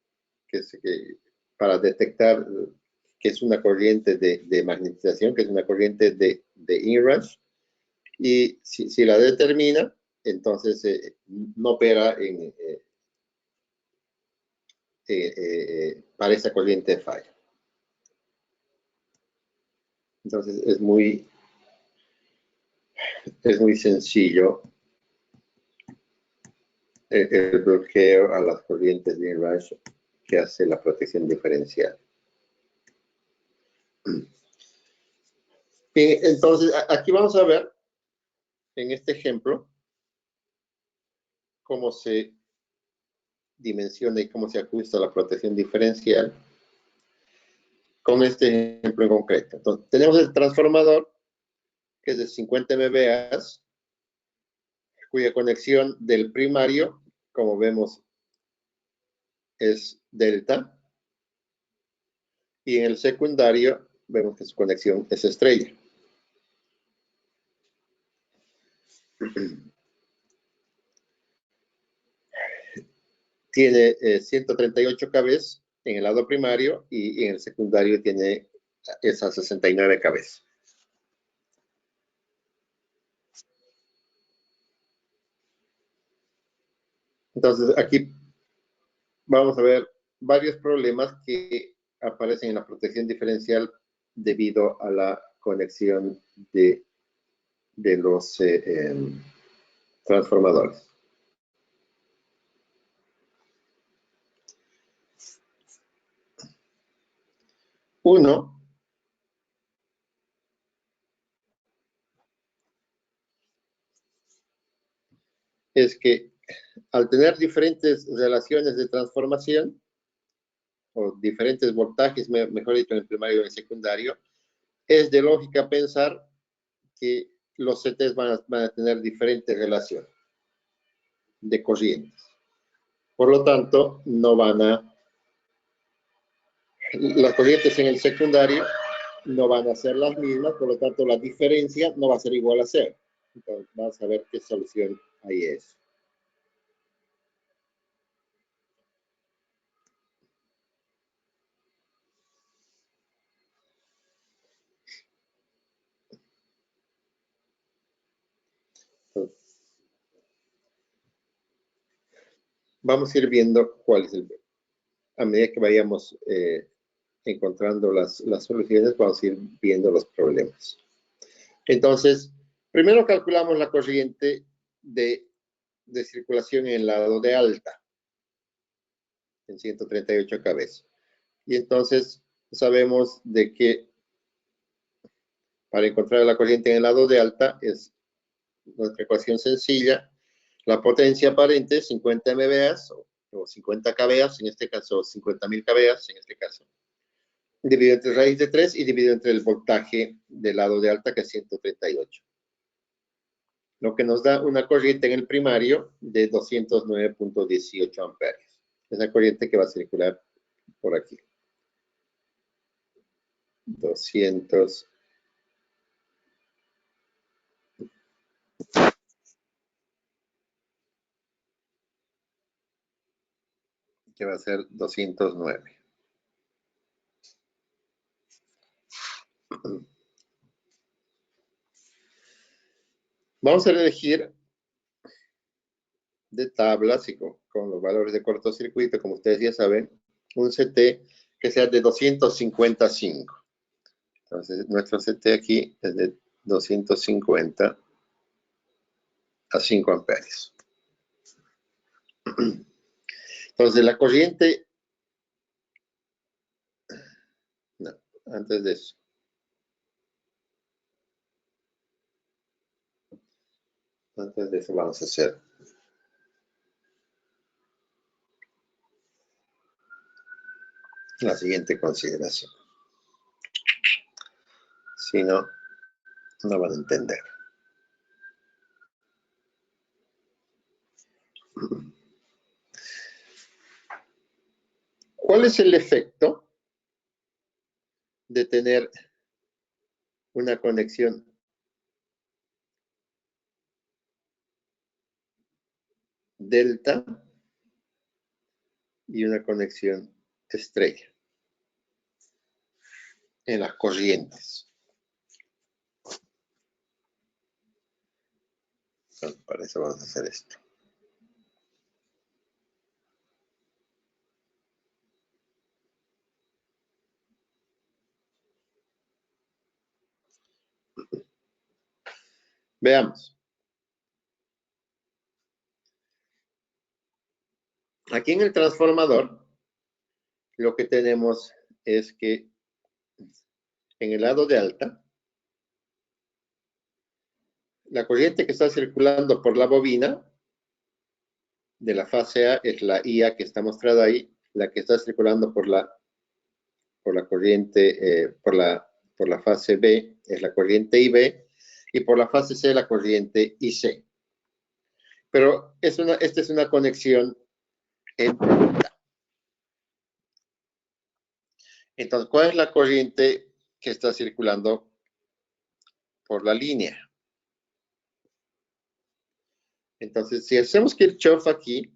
para detectar que es una corriente de magnetización, que es una corriente de inrush, y si la determina, entonces no opera para esa corriente de falla. Entonces es muy sencillo el bloqueo a las corrientes de inrush que hace la protección diferencial. Bien, entonces aquí vamos a ver en este ejemplo cómo se dimensiona y cómo se ajusta la protección diferencial con este ejemplo en concreto. Entonces, tenemos el transformador que es de 50 MVA, cuya conexión del primario, como vemos, es delta, y en el secundario vemos que su conexión es estrella. Tiene 138 kV en el lado primario y en el secundario tiene esas 69 kV. Entonces, aquí vamos a ver varios problemas que aparecen en la protección diferencial debido a la conexión de los transformadores. Uno es que al tener diferentes relaciones de transformación, o diferentes voltajes, mejor dicho, en el primario y en el secundario, es de lógica pensar que los CTs van a tener diferentes relaciones de corrientes. Por lo tanto, las corrientes en el secundario no van a ser las mismas, por lo tanto, la diferencia no va a ser igual a cero. Entonces, vamos a ver qué solución hay a eso. Entonces, vamos a ir viendo cuál es a medida que vayamos encontrando las soluciones, vamos a ir viendo los problemas. Entonces, primero calculamos la corriente de circulación en el lado de alta, en 138 kV. Y entonces sabemos de que para encontrar la corriente en el lado de alta es nuestra ecuación sencilla. La potencia aparente, 50 MVA o 50 kVA, en este caso 50.000 kVA, en este caso, dividido entre raíz de 3 y dividido entre el voltaje del lado de alta, que es 138. Lo que nos da una corriente en el primario de 209.18 amperios. Es la corriente que va a circular por aquí. 200. Que va a ser 209. Vamos a elegir de tablas y con los valores de cortocircuito, como ustedes ya saben, un CT que sea de 255. Entonces, nuestro CT aquí es de 250 a 5 amperes. Entonces la corriente, no, antes de eso. Antes de eso vamos a hacer la siguiente consideración. Si no, no van a entender. ¿Cuál es el efecto de tener una conexión delta y una conexión estrella en las corrientes? Bueno, para eso vamos a hacer esto. Veamos. Aquí en el transformador, lo que tenemos es que en el lado de alta, la corriente que está circulando por la bobina de la fase A es la IA que está mostrada ahí. La que está circulando por la corriente, por la fase B es la corriente IB, y por la fase C la corriente IC. Pero esta es una conexión en delta. Entonces, ¿cuál es la corriente que está circulando por la línea? Entonces, si hacemos Kirchhoff aquí,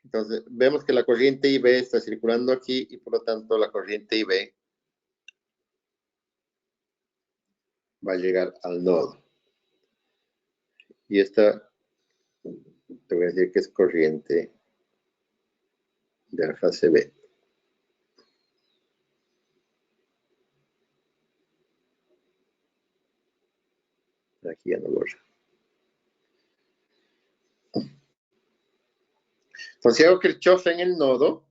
entonces vemos que la corriente IB está circulando aquí y por lo tanto la corriente IB va a llegar al nodo. Y esta, te voy a decir que es corriente de la fase B. Aquí ya no borra. Entonces, si hago Kirchhoff en el nodo,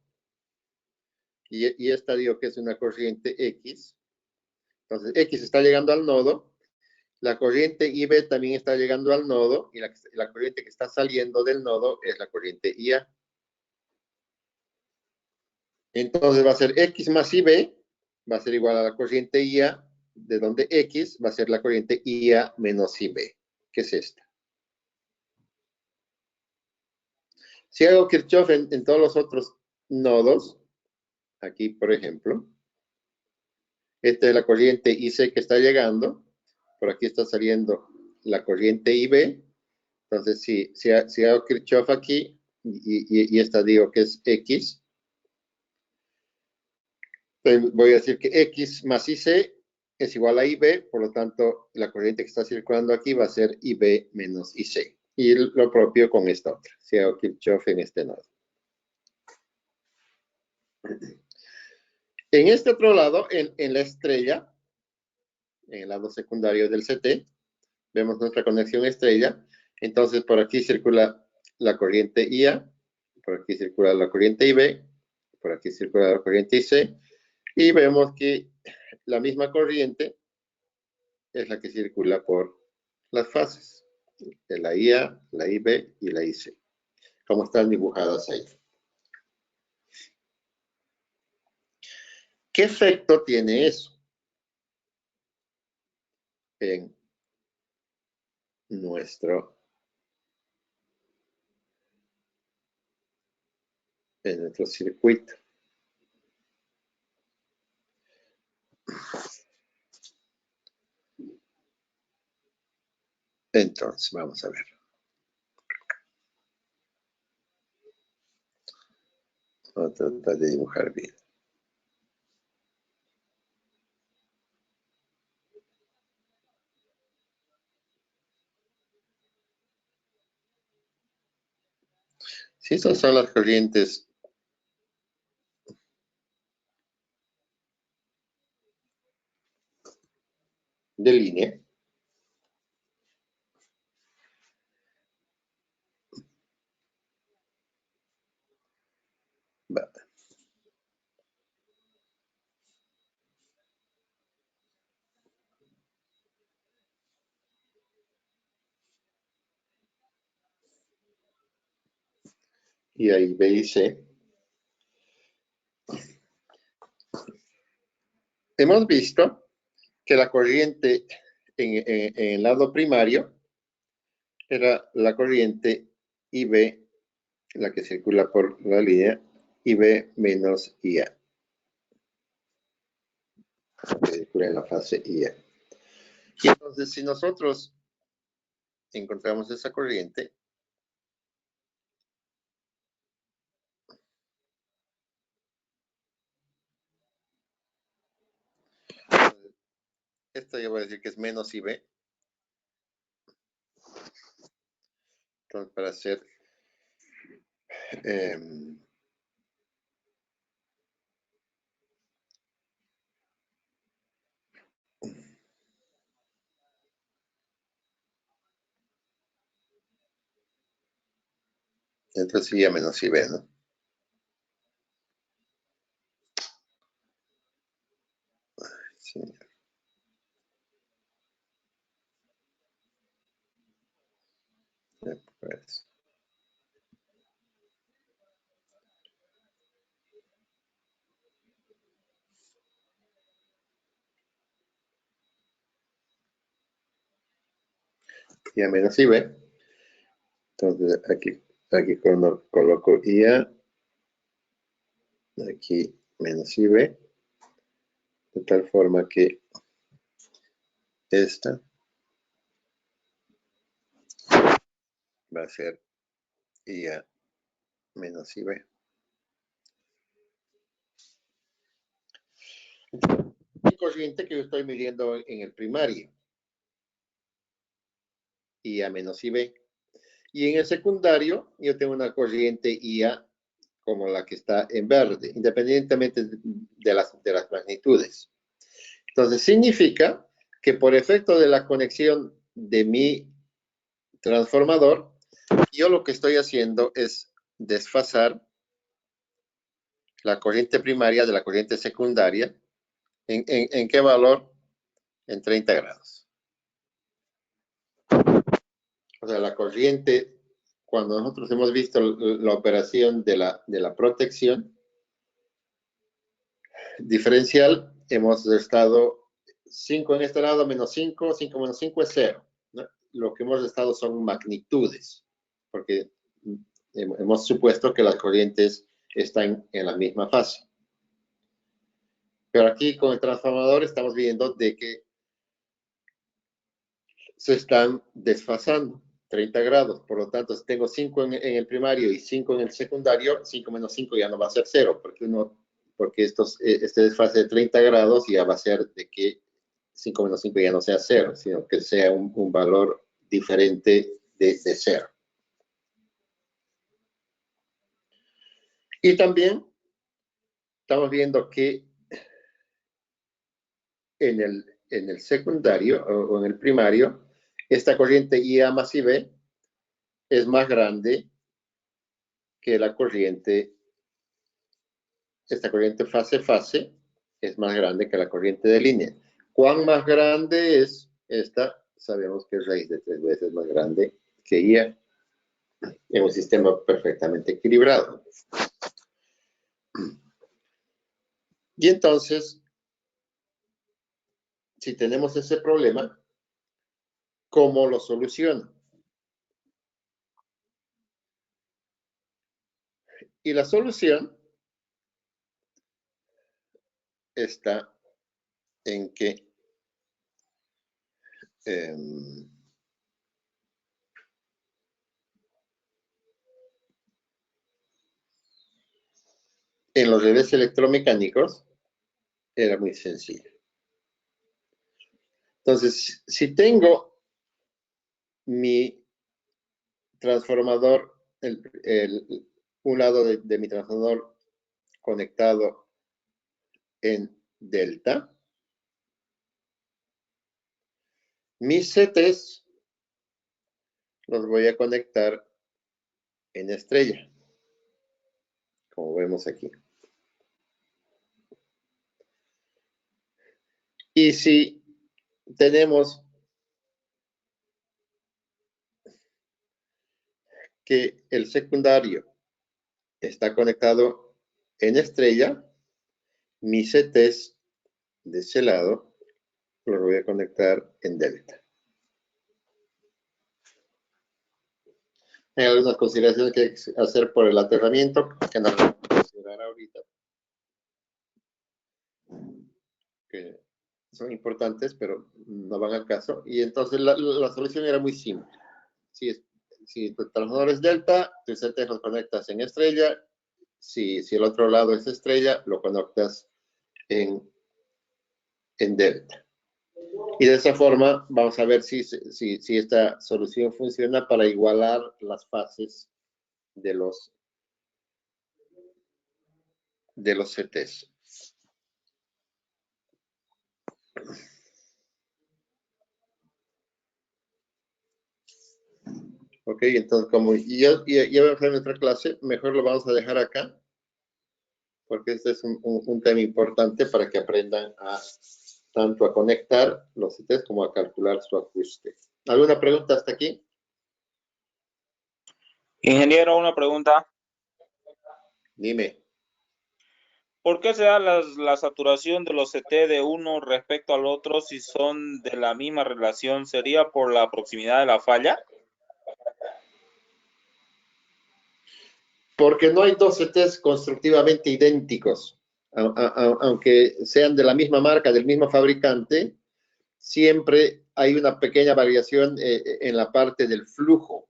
y esta digo que es una corriente X, entonces X está llegando al nodo, la corriente IB también está llegando al nodo, y la corriente que está saliendo del nodo es la corriente IA. Entonces va a ser X más IB, va a ser igual a la corriente IA, de donde X va a ser la corriente IA menos IB, que es esta. Si hago Kirchhoff en todos los otros nodos, aquí por ejemplo, esta es la corriente IC que está llegando, por aquí está saliendo la corriente IB, entonces si hago Kirchhoff aquí, y esta digo que es X, voy a decir que X más IC es igual a IB, por lo tanto, la corriente que está circulando aquí va a ser IB menos IC. Y lo propio con esta otra, si hago Kirchhoff en este nodo. En este otro lado, en la estrella, en el lado secundario del CT, vemos nuestra conexión estrella. Entonces, por aquí circula la corriente IA, por aquí circula la corriente IB, por aquí circula la corriente IC, y vemos que la misma corriente es la que circula por las fases de la IA, la IB y la IC, como están dibujadas ahí. ¿Qué efecto tiene eso en nuestro circuito? Entonces, vamos a ver. Vamos a tratar de dibujar bien. Si estas son las corrientes de línea, Va. Y ahí B y C. Hemos visto que la corriente en el lado primario era la corriente IB, la que circula por la línea, IB menos IA, que circula en la fase IA. Y entonces, si nosotros encontramos esa corriente, esta yo voy a decir que es menos IB. Entonces, para hacer entonces IA menos IB, ¿no? Sí. Pues. IA menos IB. Entonces aquí coloco IA, aquí menos IB, de tal forma que esta va a ser IA menos IB. La corriente que yo estoy midiendo en el primario, IA menos IB. Y en el secundario, yo tengo una corriente IA como la que está en verde, independientemente de las magnitudes. Entonces, significa que por efecto de la conexión de mi transformador, yo lo que estoy haciendo es desfasar la corriente primaria de la corriente secundaria. ¿En qué valor? En 30 grados. O sea, la corriente, cuando nosotros hemos visto la operación de la protección diferencial, hemos estado 5 en este lado, menos 5, 5 menos 5 es 0. ¿No? Lo que hemos estado son magnitudes, porque hemos supuesto que las corrientes están en la misma fase. Pero aquí con el transformador estamos viendo de que se están desfasando 30 grados. Por lo tanto, si tengo 5 en el primario y 5 en el secundario, 5 menos 5 ya no va a ser 0, porque este desfase de 30 grados ya va a ser de que 5 menos 5 ya no sea 0, sino que sea un valor diferente de 0. Y también estamos viendo que en el secundario o en el primario, esta corriente IA más IB es más grande que la corriente, esta corriente fase-fase es más grande que la corriente de línea. ¿Cuán más grande es esta? Sabemos que es raíz de 3 veces más grande que IA en un sistema perfectamente equilibrado. Y entonces, si tenemos ese problema, ¿cómo lo soluciono? Y la solución está en que en los relés electromecánicos era muy sencillo. Entonces, si tengo mi transformador, un lado de mi transformador conectado en delta, mis CTs los voy a conectar en estrella, como vemos aquí. Y si tenemos que el secundario está conectado en estrella, mis CTs de ese lado los voy a conectar en delta. Hay algunas consideraciones que hay que hacer por el aterramiento que no vamos a considerar ahorita, que son importantes, pero no van al caso. Y entonces la solución era muy simple. Si tu transformador es delta, tus CTs los conectas en estrella. Si el otro lado es estrella, lo conectas en delta. Y de esa forma vamos a ver si esta solución funciona para igualar las fases de los CTs. Ok, entonces como ya voy a hacer nuestra clase, mejor lo vamos a dejar acá, porque este es un tema importante para que aprendan tanto a conectar los CTs como a calcular su ajuste. ¿Alguna pregunta hasta aquí? Ingeniero, una pregunta. Dime. ¿Por qué se da la saturación de los CT de uno respecto al otro si son de la misma relación? ¿Sería por la proximidad de la falla? Porque no hay dos CTs constructivamente idénticos. Aunque sean de la misma marca, del mismo fabricante, siempre hay una pequeña variación en la parte del flujo.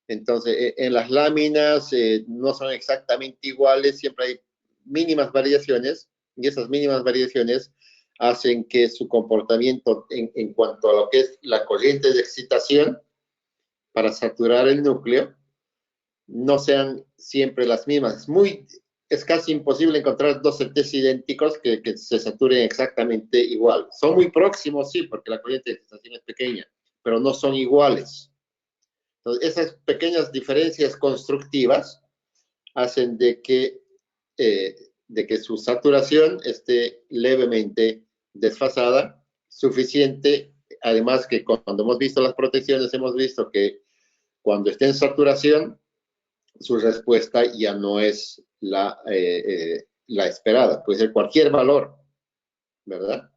Entonces, en las láminas no son exactamente iguales, siempre hay mínimas variaciones, y esas mínimas variaciones hacen que su comportamiento en cuanto a lo que es la corriente de excitación para saturar el núcleo no sean siempre las mismas. Es casi imposible encontrar dos CTs idénticos que se saturen exactamente igual. Son muy próximos, sí, porque la corriente de excitación es pequeña, pero no son iguales. Entonces, esas pequeñas diferencias constructivas hacen de que su saturación esté levemente desfasada, suficiente. Además que cuando hemos visto las protecciones, hemos visto que cuando esté en saturación, su respuesta ya no es la esperada. Puede ser cualquier valor, ¿verdad?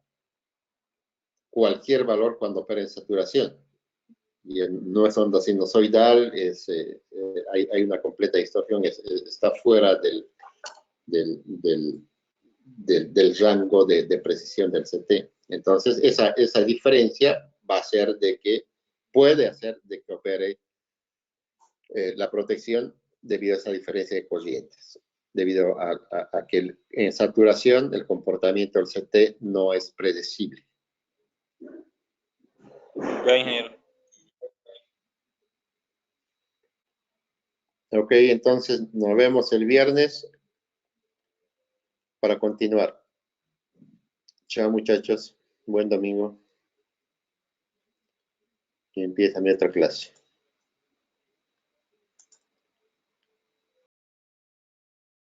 Cualquier valor cuando opera en saturación. Y no es onda sinusoidal, hay una completa distorsión, está fuera del rango de precisión del CT. Entonces, esa diferencia va a hacer puede hacer de que opere la protección debido a esa diferencia de corrientes, debido a que en saturación el comportamiento del CT no es predecible. Ya, ingeniero. Ok, entonces nos vemos el viernes para continuar. Chao, muchachos. Buen domingo. Y empieza mi otra clase.